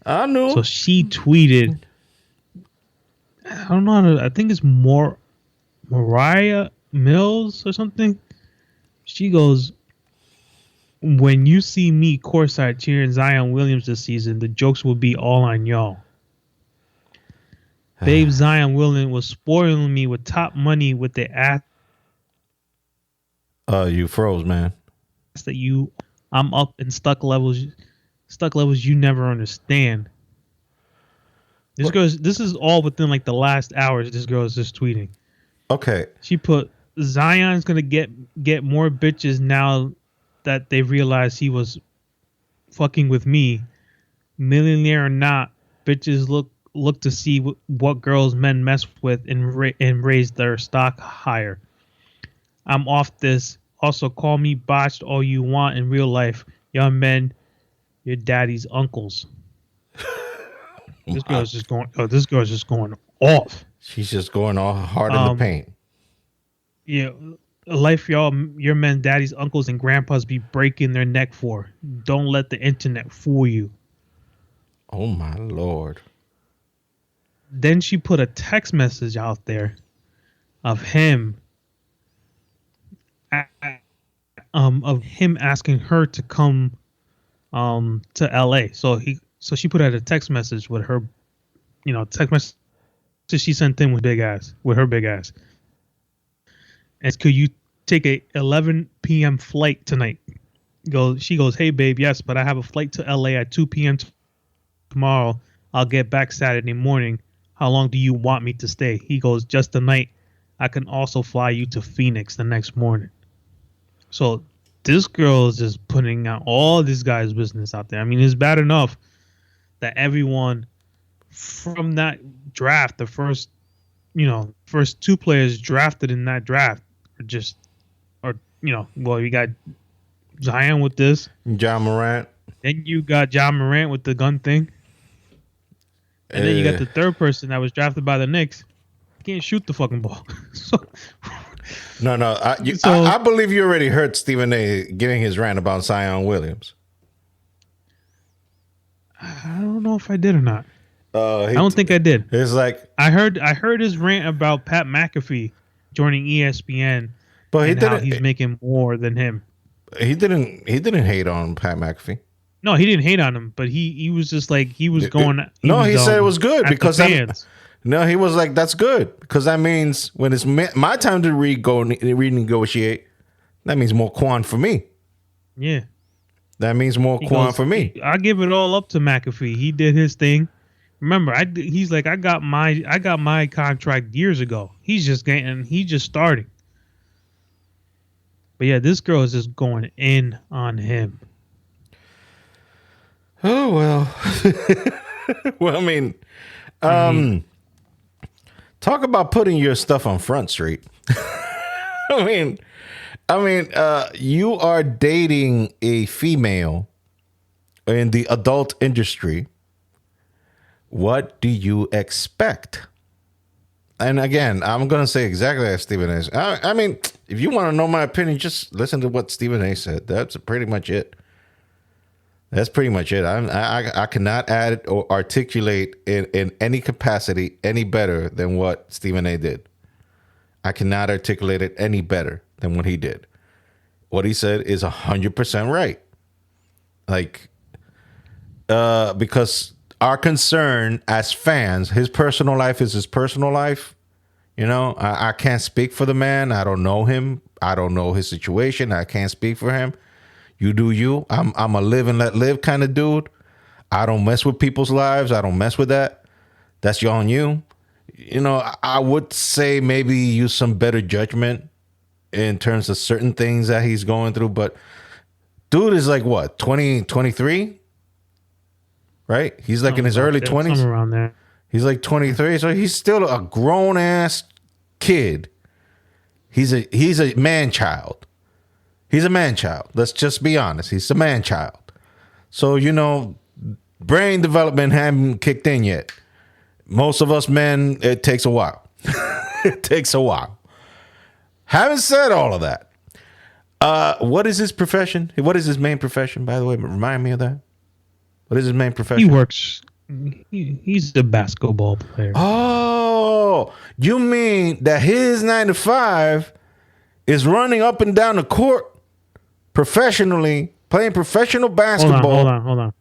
I know. So she tweeted, I don't know, I think it's Mariah Mills or something. She goes, "When you see me courtside cheering Zion Williams this season, the jokes will be all on y'all. Babe Zion Williams was spoiling me with top money with the ass you froze, man. That I'm up in stuck levels you never understand." This is all within like the last hours. This girl is just tweeting. Okay. She put, "Zion's gonna get more bitches now that they realize he was fucking with me. Millionaire or not, bitches look to see what girls men mess with and raise their stock higher. I'm off this. Also, call me botched all you want in real life. Young men, your daddy's uncles." This girl's just going off. She's just going all hard in the paint. Yeah, life your men, daddies, uncles, and grandpas be breaking their neck for. Don't let the internet fool you. Oh my Lord. Then she put a text message out there of him asking her to come to LA. So she put out a text message with her, text message she sent in with her big ass. And could you take a 11 p.m. flight tonight? She goes, hey babe, yes, but I have a flight to LA at 2 p.m. tomorrow. I'll get back Saturday morning. How long do you want me to stay? He goes, just the night. I can also fly you to Phoenix the next morning. So this girl is just putting out all this guy's business out there. I mean, it's bad enough that everyone from that draft, the first two players drafted in that draft you got Zion with this. John Morant. Then you got John Morant with the gun thing. And then you got the third person that was drafted by the Knicks. Can't shoot the fucking ball. No. I believe you already heard Stephen A. giving his rant about Zion Williams. I don't know if I did or not. I don't think I did. It's like I heard his rant about Pat McAfee joining ESPN, but how he's making more than him. He didn't hate on Pat McAfee. No, he didn't hate on him, but he was just like he said it was good because he was like, that's good because that means when it's my time to renegotiate, that means more quan for me. Yeah, that means more quan for me. I give it all up to McAfee. He did his thing. Remember, he's like, I got my contract years ago. He's just starting. But yeah, this girl is just going in on him. Oh well. Well, I mean, talk about putting your stuff on Front Street. I mean, you are dating a female in the adult industry. What do you expect? And again, I'm going to say exactly as Stephen A. I mean, if you want to know my opinion, just listen to what Stephen A. said. That's pretty much it. That's pretty much it. I cannot add or articulate in any capacity any better than what Stephen A. did. I cannot articulate it any better than what he did. What he said is 100% right. Like, because our concern as fans, his personal life is his personal life. You know, I can't speak for the man. I don't know him. I don't know his situation. I can't speak for him. You do you. I'm a live and let live kind of dude. I don't mess with people's lives. I don't mess with that. That's on you. You know, I would say maybe use some better judgment in terms of certain things that he's going through. But dude is like what, 23? Right? He's like in his early 20s. Somewhere around there. He's like 23, so he's still a grown ass kid. He's a man child. He's a man child. Let's just be honest. He's a man child. So, you know, brain development hadn't kicked in yet. Most of us men, it takes a while. It takes a while. Having said all of that, what is his profession? What is his main profession, by the way? Remind me of that. What is his main profession? He works. He's the basketball player. Oh, you mean that his 9 to 5 is running up and down the court professionally, playing professional basketball? Hold on.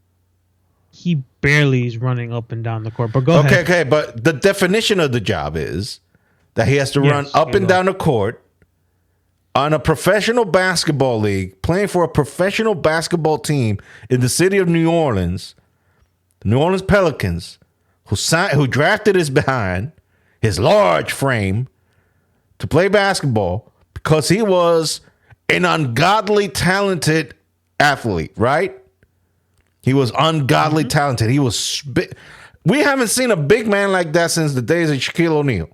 He barely is running up and down the court. But go ahead. Okay. But the definition of the job is that he has to run up and down the court on a professional basketball league, playing for a professional basketball team in the city of New Orleans, the New Orleans Pelicans, who drafted his behind, his large frame, to play basketball because he was an ungodly talented athlete, right? He was ungodly talented. He was we haven't seen a big man like that since the days of Shaquille O'Neal.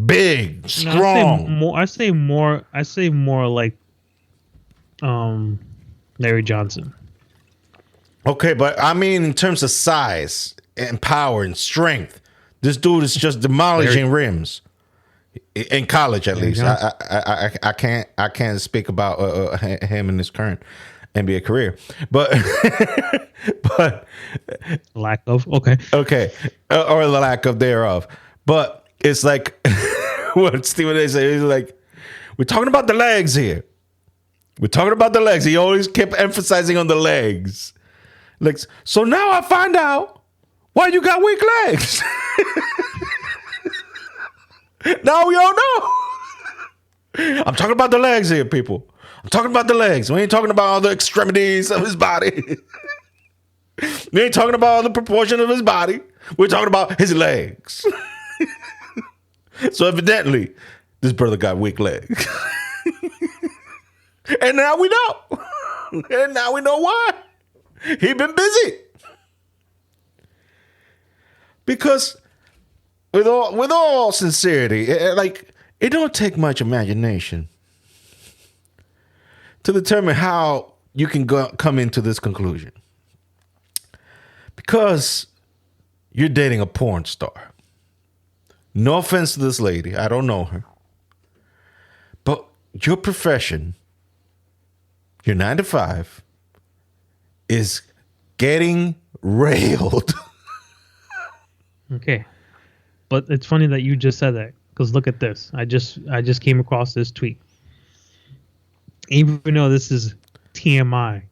Big, strong. I say more like Larry Johnson. Okay, but I mean in terms of size and power and strength, This dude is just demolishing rims. In college, at least. I can't speak about him in his current NBA career, but lack of okay, or the lack of thereof. But it's like what Stephen A. said. He's like, we're talking about the legs here. We're talking about the legs. He always kept emphasizing on the legs. Like, so now I find out why you got weak legs. Now we all know. I'm talking about the legs here, people. I'm talking about the legs. We ain't talking about all the extremities of his body. We ain't talking about all the proportion of his body. We're talking about his legs. So evidently, this brother got weak legs. And now we know. And now we know why. He been busy. Because with all sincerity, it don't take much imagination to determine how you can come into this conclusion. Because you're dating a porn star. No offense to this lady. I don't know her. But your profession, your 9 to 5, is getting railed. Okay. But it's funny that you just said that, because look at this. I just came across this tweet. Even though this is TMI,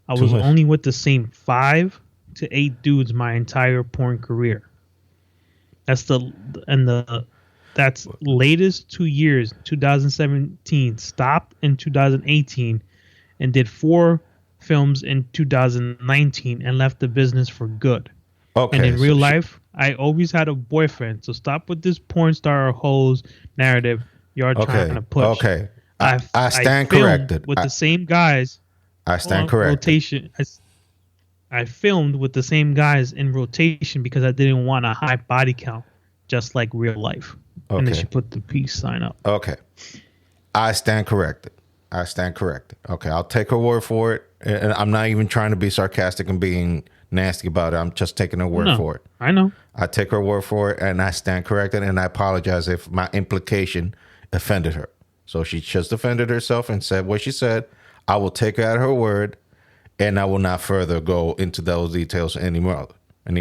I was only with the same 5 to 8 dudes my entire porn career. That's latest 2 years, 2017, stopped in 2018, and did 4 films in 2019 and left the business for good. Okay. And in real life, I always had a boyfriend. So stop with this porn star or hoes narrative you're trying to push. Okay. I stand corrected. With the same guys. I stand corrected. Rotation. I filmed with the same guys in rotation because I didn't want a high body count, just like real life. Okay. And then she put the peace sign up. Okay. I stand corrected. Okay. I'll take her word for it. And I'm not even trying to be sarcastic and being nasty about it. I'm just taking her word for it. I know. I take her word for it, and I stand corrected, and I apologize if my implication offended her. So she just defended herself and said what she said. I will take her at her word, and I will not further go into those details any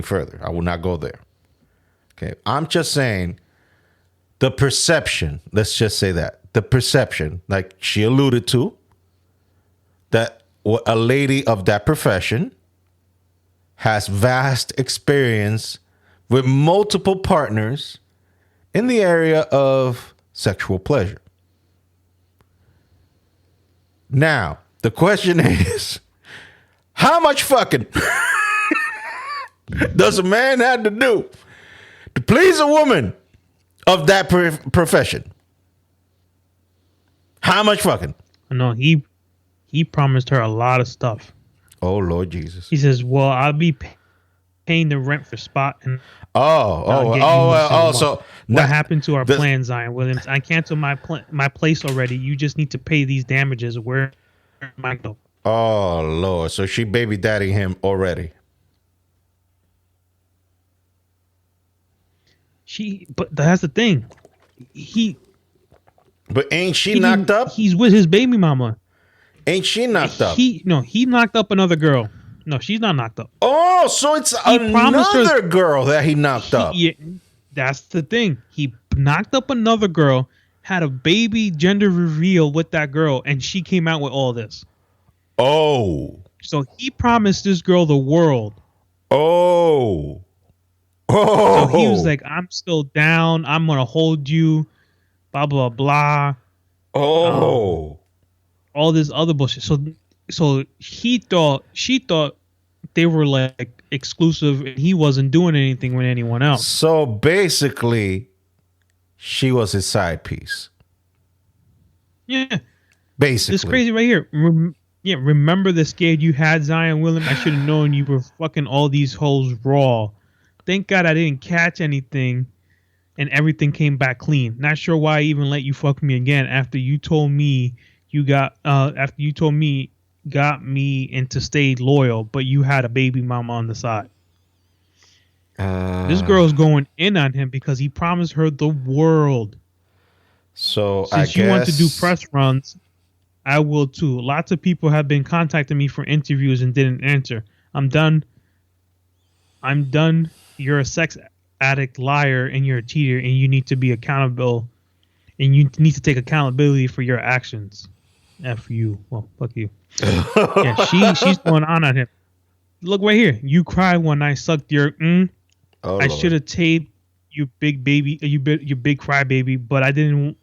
further. I will not go there. Okay. I'm just saying the perception, let's just say that, the perception, like she alluded to, that a lady of that profession has vast experience with multiple partners in the area of sexual pleasure. Now, the question is, how much fucking does a man have to do to please a woman of that profession? How much fucking? No, he promised her a lot of stuff. Oh, Lord Jesus. He says, well, I'll be paying the rent for spot. And so what happened to our plan, Zion Williams? I canceled my place already. You just need to pay these damages. Where am I go? Oh, Lord. So she baby daddy him already. But that's the thing. But ain't she knocked up? He's with his baby mama. Ain't she knocked up? He knocked up another girl. No, she's not knocked up. Oh, so it's another girl that he knocked up. Yeah, that's the thing. He knocked up another girl, had a baby gender reveal with that girl, and she came out with all this. Oh. So he promised this girl the world. Oh. So he was like, I'm still down. I'm going to hold you. Blah, blah, blah. Oh. All this other bullshit. So she thought they were like exclusive and he wasn't doing anything with anyone else. So basically, she was his side piece. Yeah. Basically. This crazy right here. Remember the scared you had, Zion Williams? I should have known you were fucking all these hoes raw. Thank God I didn't catch anything and everything came back clean. Not sure why I even let you fuck me again after you told me got me into stay loyal, but you had a baby mama on the side. This girl's going in on him because he promised her the world. So Since you want to do press runs, I will too. Lots of people have been contacting me for interviews and didn't answer. I'm done. You're a sex addict, liar, and you're a cheater, and you need to be accountable, and you need to take accountability for your actions. F you. Well, fuck you. Yeah, she's going on him. Look right here. You cry when I sucked your. Oh, I should have taped you, big baby. You big cry baby, but I didn't.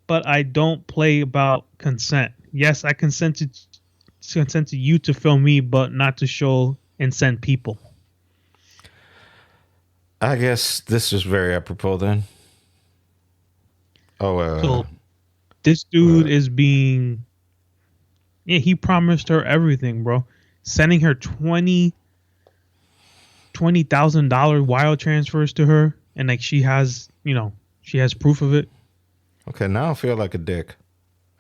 But I don't play about consent. Yes, I consented you to film me, but not to show and send people. I guess this is very apropos then. So this dude is being. Yeah, he promised her everything, bro. Sending her $20,000 wire transfers to her, and like she has proof of it. Okay, now I feel like a dick.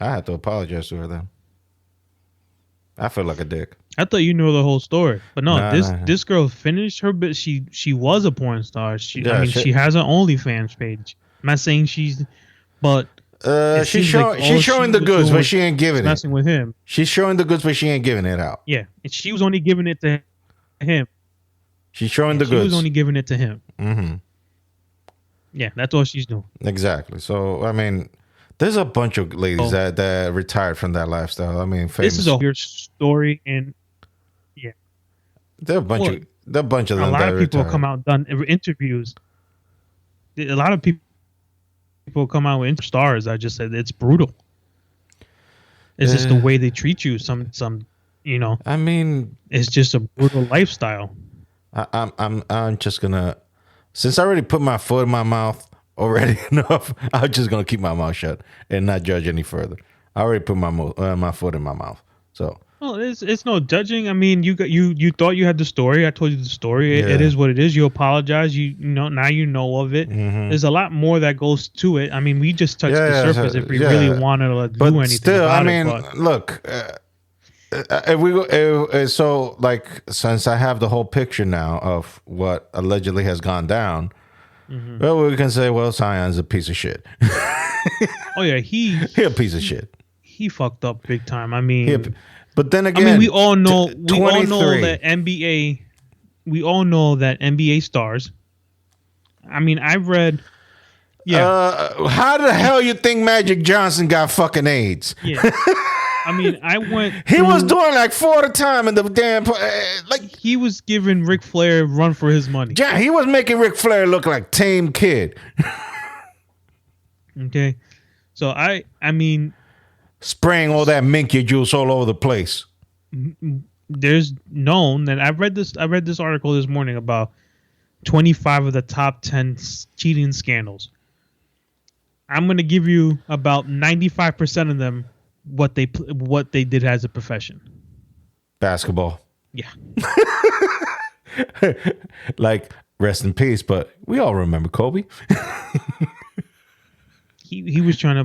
I have to apologize to her then. I feel like a dick. I thought you knew the whole story, but no. This girl finished her, but she was a porn star. She has an OnlyFans page. I'm not saying she's, but she's showing the goods, but she ain't giving it. Messing with him. She's showing the goods, but she ain't giving it out. Yeah, and she was only giving it to him. She's showing the goods. She was only giving it to him. Mm-hmm. Yeah, that's all she's doing. Exactly. So I mean, there's a bunch of ladies that retired from that lifestyle. I mean, famous. This is a weird story, and yeah, there are a bunch of them. A lot of people come out done interviews. A lot of people come out with stars. I just said it's brutal. It's just the way they treat you. Some I mean, it's just a brutal lifestyle. I'm just gonna, since I already put my foot in my mouth already enough, I'm just gonna keep my mouth shut and not judge any further. I already put my foot in my mouth, so. Well, it's no judging. I mean, you thought you had the story. I told you the story. It is what it is. You apologize. You know now you know of it. Mm-hmm. There's a lot more that goes to it. I mean, we just touched the surface. If we really wanted to do anything, still, about I mean, it, look. If we go, so like, since I have the whole picture now of what allegedly has gone down, well, we can say, well, Sion's a piece of shit. Oh yeah, he a piece of shit. He fucked up big time. I mean, but then again, I mean, we all know that NBA. We all know that NBA stars. I mean, I've read. Yeah. How the hell you think Magic Johnson got fucking AIDS? Yeah. I mean, I went. He was doing like 4 at a time in the damn. Like he was giving Ric Flair a run for his money. Yeah, he was making Ric Flair look like tame kid. Okay, so I mean, spraying all that minky juice all over the place. There's known that I read this article this morning about 25 of the top 10 cheating scandals. I'm going to give you about 95% of them what they did as a profession. Basketball. Yeah. Like, rest in peace, but we all remember Kobe. He was trying to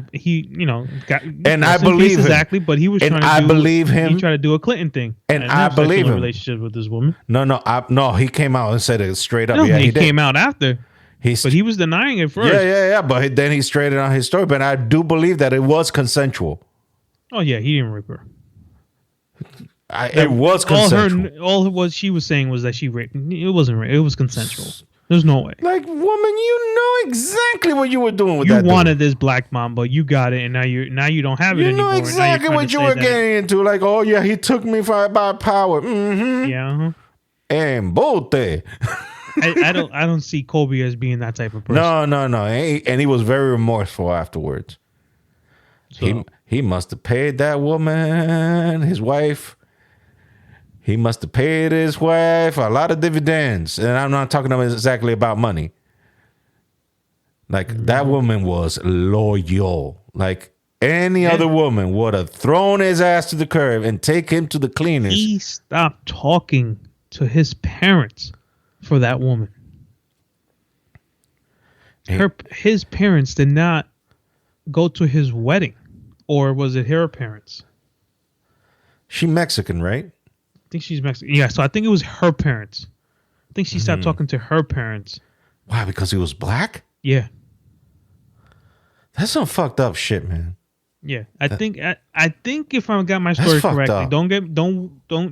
got, and I believe him. Exactly, but he was and trying to I believe him. He tried to do a Clinton thing, and I believe him. Relationship with this woman. No, he came out and said it straight up. No, yeah, he came out after. But he was denying it first. Yeah. But then he straightened out his story. But I do believe that it was consensual. Oh yeah, he didn't rape her. It was consensual. She was saying was that she raped. It wasn't rape. It was consensual. There's no way. Like, woman, you know exactly what you were doing with that. You wanted this black mamba, you got it, and now you don't have it anymore. You know exactly what you were getting into. Like, oh yeah, he took me by power. Mm-hmm. Yeah. And bote. I don't see Kobe as being that type of person. No. And he was very remorseful afterwards. So. He must have paid that woman, his wife. He must have paid his wife a lot of dividends. And I'm not talking exactly about money. Like, that woman was loyal. Like, any other woman would have thrown his ass to the curb and take him to the cleaners. He stopped talking to his parents for that woman. His parents did not go to his wedding. Or was it her parents? She Mexican, right? I think she's Mexican. Yeah, so I think it was her parents. I think she stopped talking to her parents. Why? Because he was black? Yeah. That's some fucked up shit, man. Yeah, I think if I got my story correctly, up. don't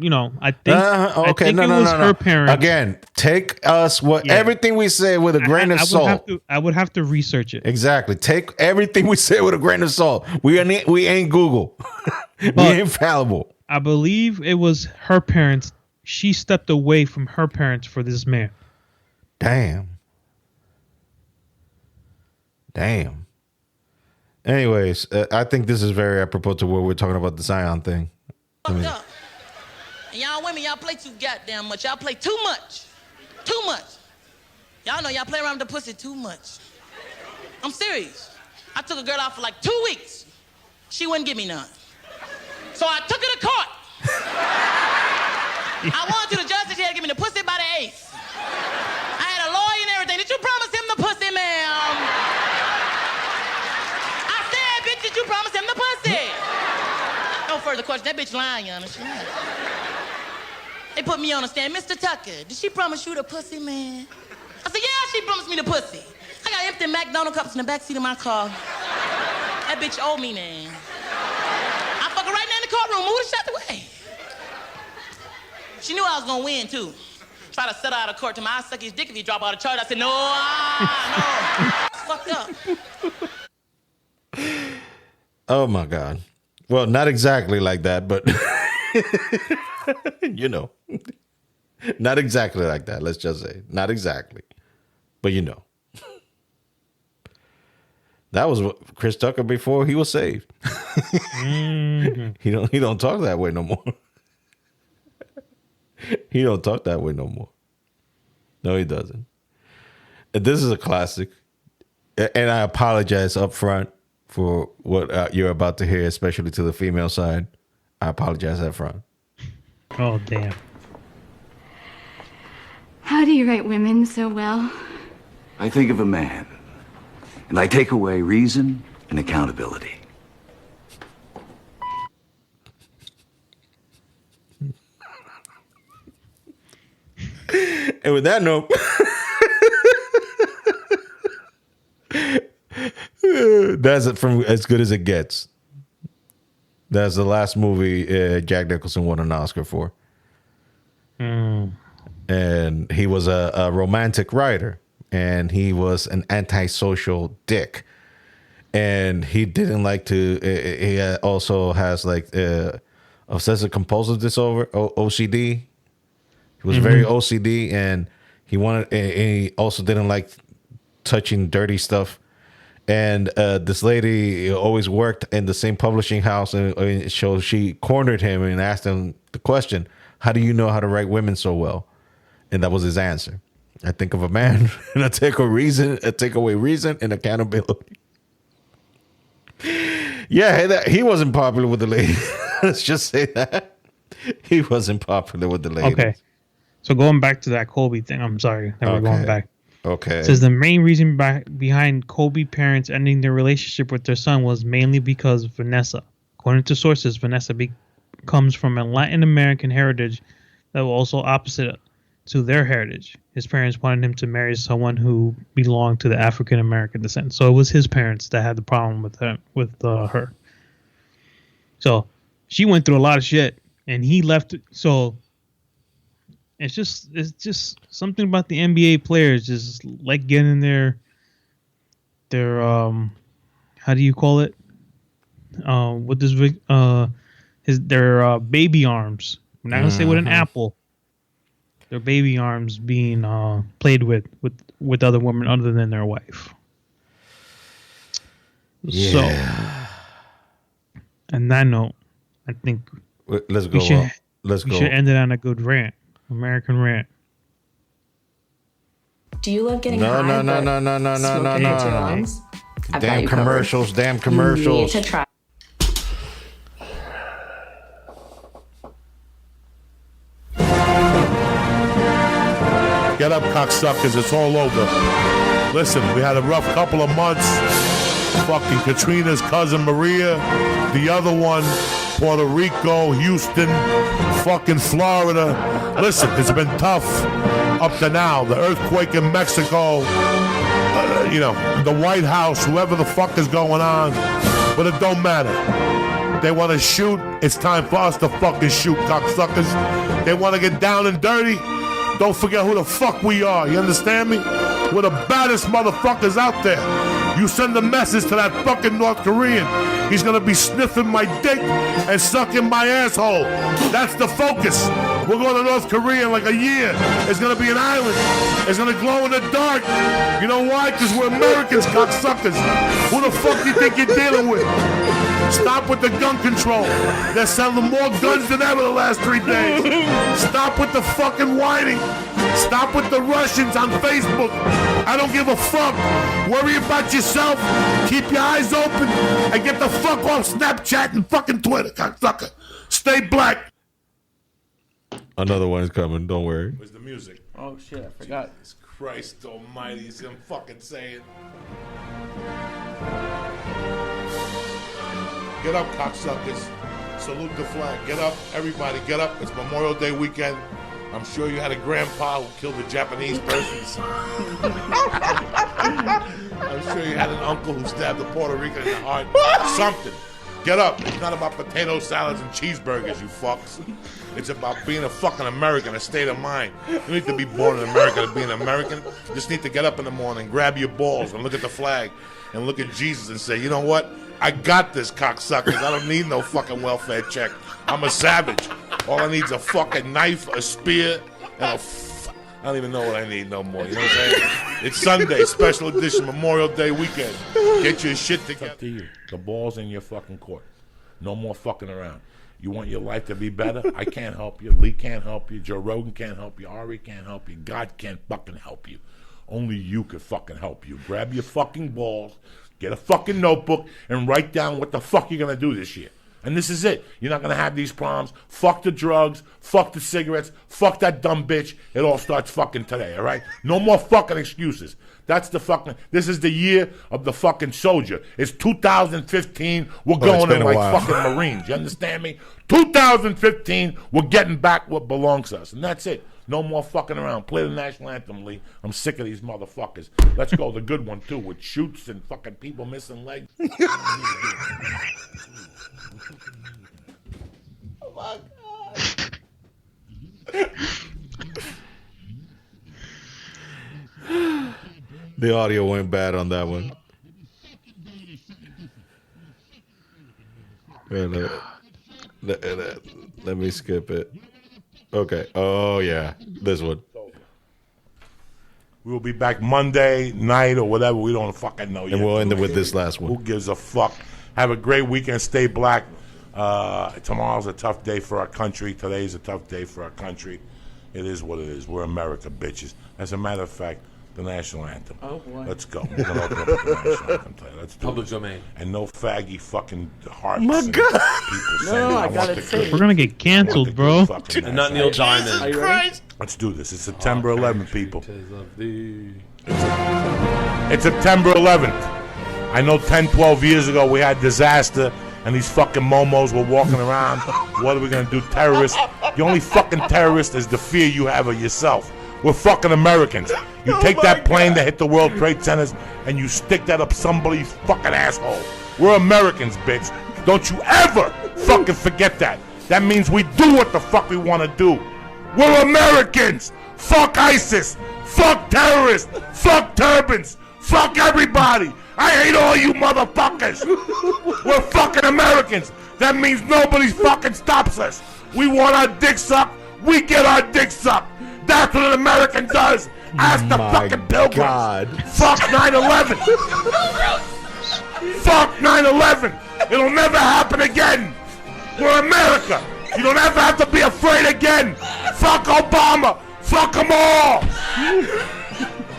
you know? I think okay, I think it was her parents. Again, take us everything we say with a grain of salt. I would have to research it. Exactly. Take everything we say with a grain of salt. We ain't Google. We ain't fallible. I believe it was her parents. She stepped away from her parents for this man. Damn. Anyways, I think this is very apropos to what we're talking about the Zion thing. Fucked up. And y'all women, y'all play too goddamn much. Y'all play too much. Too much. Y'all know y'all play around with the pussy too much. I'm serious. I took a girl out for like 2 weeks. She wouldn't give me none. So I took her to court. I wanted to the judge that she had to give me the pussy by the eighth. I had a lawyer and everything. Did you promise him the pussy, ma'am? Did you promise him the pussy? No further question. That bitch lying, Yana. She lying. They put me on the stand. Mr. Tucker, did she promise you the pussy, man? I said, yeah, she promised me the pussy. I got empty McDonald's cups in the backseat of my car. That bitch owed me, man. I fuck her right now in the courtroom. Move the shut away. She knew I was gonna win, too. Try to settle out of court to my suck his dick if he drop out of charge. I said, no, no. Fucked up. Oh my God. Well, not exactly like that, but you know, not exactly like that. Let's just say not exactly, but you know, that was what Chris Tucker before he was saved. He don't talk that way no more. He don't talk that way no more. No, he doesn't. This is a classic, and I apologize up front for what you're about to hear, especially to the female side. I apologize up front. Oh, damn. How do you write women so well? I think of a man, and I take away reason and accountability. And with that note, that's it from As Good as It Gets. That's the last movie Jack Nicholson won an Oscar for. And he was a romantic writer, and he was an antisocial dick. And he didn't like to, he also has like obsessive compulsive disorder, OCD. He was very OCD, and he also didn't like touching dirty stuff. And this lady always worked in the same publishing house, and so she cornered him and asked him the question, how do you know how to write women so well? And that was his answer. I think of a man, and I take away reason and accountability. Yeah, he wasn't popular with the lady. Let's just say that. He wasn't popular with the lady. Okay. So going back to that Kobe thing, I'm sorry that we're going back. Okay. It says the main reason behind Kobe parents ending their relationship with their son was mainly because of Vanessa. According to sources, Vanessa comes from a Latin American heritage that was also opposite to their heritage. His parents wanted him to marry someone who belonged to the African American descent. So it was his parents that had the problem with her. So she went through a lot of shit, and he left. So it's just something about the NBA players just like getting their how do you call it? What does their baby arms. We're not gonna say with an apple. Their baby arms being played with other women other than their wife. Yeah. So, on that note, I think let's go. We should end it on a good rant. American rant. Do you love getting no, high? No. Damn commercials. Damn commercials. You need to try. Get up, cocksuckers. It's all over. Listen, we had a rough couple of months. Fucking Katrina's cousin Maria. The other one, Puerto Rico, Houston, fucking Florida. Listen, it's been tough. up to now. The earthquake in Mexico, the White House, whoever the fuck is going on, but it don't matter. They want to shoot, it's time for us to fucking shoot, cocksuckers. They want to get down and dirty, don't forget who the fuck we are, you understand me? We're the baddest motherfuckers out there. You send a message to that fucking North Korean, he's gonna be sniffing my dick and sucking my asshole. That's the focus. We're going to North Korea in like a year. It's gonna be an island. It's gonna glow in the dark. You know why? Because we're Americans, cocksuckers. Who the fuck do you think you're dealing with? Stop with the gun control. They're selling more guns than ever the last 3 days. Stop with the fucking whining. Stop with the Russians on Facebook. I don't give a fuck. Worry about yourself. Keep your eyes open and get the fuck off Snapchat and fucking Twitter, cocksucker. Stay black. Another one's coming. Don't worry. Where's the music? Oh shit, I forgot. Jesus Christ almighty, is him fucking saying. Get up, cocksuckers. Salute the flag. Get up, everybody, get up. It's Memorial Day weekend. I'm sure you had a grandpa who killed a Japanese person. I'm sure you had an uncle who stabbed a Puerto Rican in the heart. Something. Get up. It's not about potato salads and cheeseburgers, you fucks. It's about being a fucking American, a state of mind. You don't need to be born in America to be an American. You just need to get up in the morning, grab your balls, and look at the flag, and look at Jesus and say, you know what? I got this, cocksuckers. I don't need no fucking welfare check. I'm a savage. All I need is a fucking knife, a spear, and I don't even know what I need no more. You know what I'm saying? It's Sunday, special edition, Memorial Day weekend. Get your shit together. It's up to you. The ball's in your fucking court. No more fucking around. You want your life to be better? I can't help you. Lee can't help you. Joe Rogan can't help you. Ari can't help you. God can't fucking help you. Only you can fucking help you. Grab your fucking balls, get a fucking notebook, and write down what the fuck you're going to do this year. And this is it. You're not going to have these problems. Fuck the drugs. Fuck the cigarettes. Fuck that dumb bitch. It all starts fucking today, all right? No more fucking excuses. That's the fucking... This is the year of the fucking soldier. It's 2015. We're going in like fucking Marines. You understand me? 2015, we're getting back what belongs to us. And that's it. No more fucking around. Play the national anthem, Lee. I'm sick of these motherfuckers. Let's go the good one, too, with shoots and fucking people missing legs. Oh, my God. The audio went bad on that one. Let me skip it. Okay. Oh, yeah. This one. We will be back Monday night or whatever. We don't fucking know yet. And we'll end it with this last one. Who gives a fuck? Have a great weekend. Stay black. Tomorrow's a tough day for our country. Today's a tough day for our country. It is what it is. We're America, bitches. As a matter of fact, the national anthem. Oh, boy. Let's go. We're going to open up with the national anthem today. Let's do Public it. domain. And no faggy fucking hearts. My and God. People saying, I got it saved. We're gonna get canceled, bro. And not Neil Diamond. Are you ready? Let's do this. It's September 11th, people. It's September 11th. I know 10, 12 years ago we had disaster and these fucking momos were walking around. What are we going to do? Terrorists. The only fucking terrorist is the fear you have of yourself. We're fucking Americans. You take that plane that hit the World Trade Centers and you stick that up somebody's fucking asshole. We're Americans, bitch. Don't you ever fucking forget that. That means we do what the fuck we want to do. We're Americans. Fuck ISIS. Fuck terrorists. Fuck turbans. Fuck everybody. I hate all you motherfuckers. We're fucking Americans. That means nobody fucking stops us. We want our dick sucked. We get our dick sucked. That's what an American does. Ask the fucking pilgrims. God. Fuck 9/11. Fuck 9/11. It'll never happen again. We're America. You don't ever have to be afraid again. Fuck Obama. Fuck them all.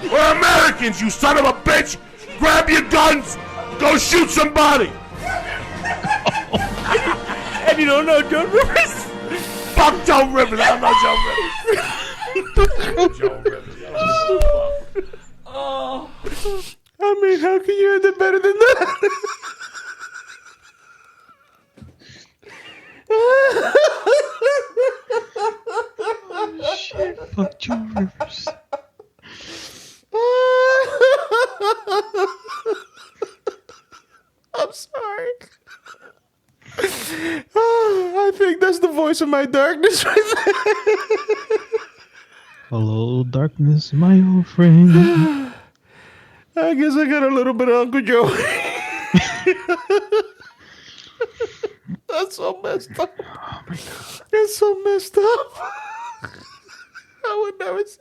We're Americans, you son of a bitch. Grab your guns. Go shoot somebody. And you don't know Joe Rivers? Fuck Joe Rivers. I don't know Joe Rivers. Oh. I mean, how can you end it better than that? Shit, fuck Joe Rivers. I think that's the voice of my darkness right there. Hello, darkness, my old friend. I guess I got a little bit of Uncle Joe. That's so messed up. Oh my God. That's so messed up. I would never say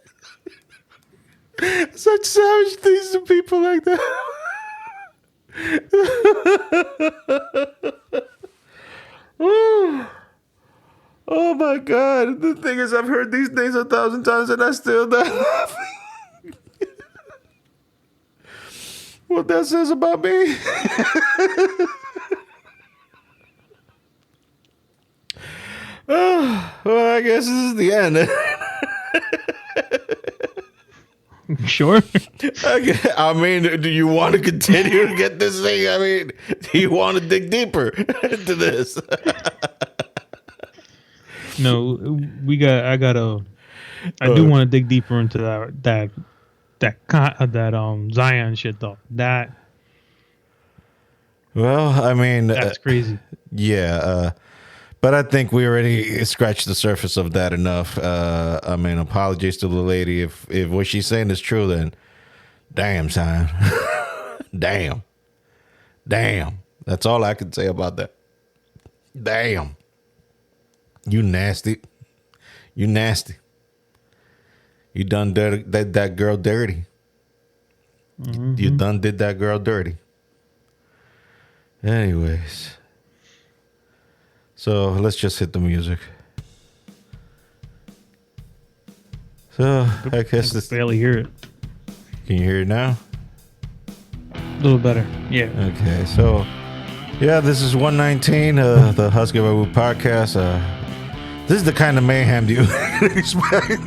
such savage things to people like that. Oh my God. The thing is, I've heard these things 1,000 times and I still die laughing. What that says about me. Well, I guess this is the end. Sure. I mean, do you want to continue to get this thing? I mean, do you want to dig deeper into this? No, I do want to dig deeper into that Zion shit though. Well, I mean, that's crazy. Yeah, but I think we already scratched the surface of that enough. I mean, apologies to the lady if what she's saying is true. Then, damn, son, damn. That's all I can say about that. Damn, you nasty. You done that girl dirty. Mm-hmm. You done did that girl dirty. Anyways. So let's just hit the music. So I guess this barely hear it. Can you hear it now? A little better. Yeah. Okay. So yeah, this is 119, the Husky Babu podcast. This is the kind of mayhem you expect.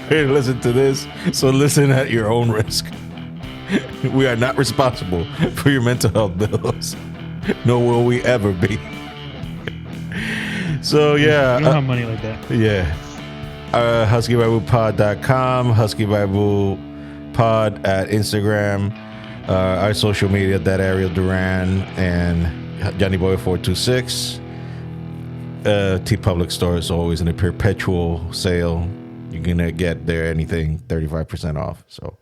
Hey, listen to this. So listen at your own risk. We are not responsible for your mental health bills. Nor will we ever be. So yeah, you don't have money like that. Yeah, HuskyBiblePod.com, HuskyBiblePod at Instagram, our social media, that Ariel Duran and Johnny Boy 426. T Public Store is always in a perpetual sale. You can get there anything 35% off. So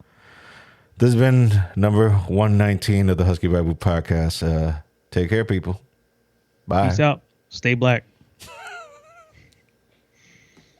this has been number 119 of the Husky Bible podcast. Take care, people. Bye. Peace out. Stay black.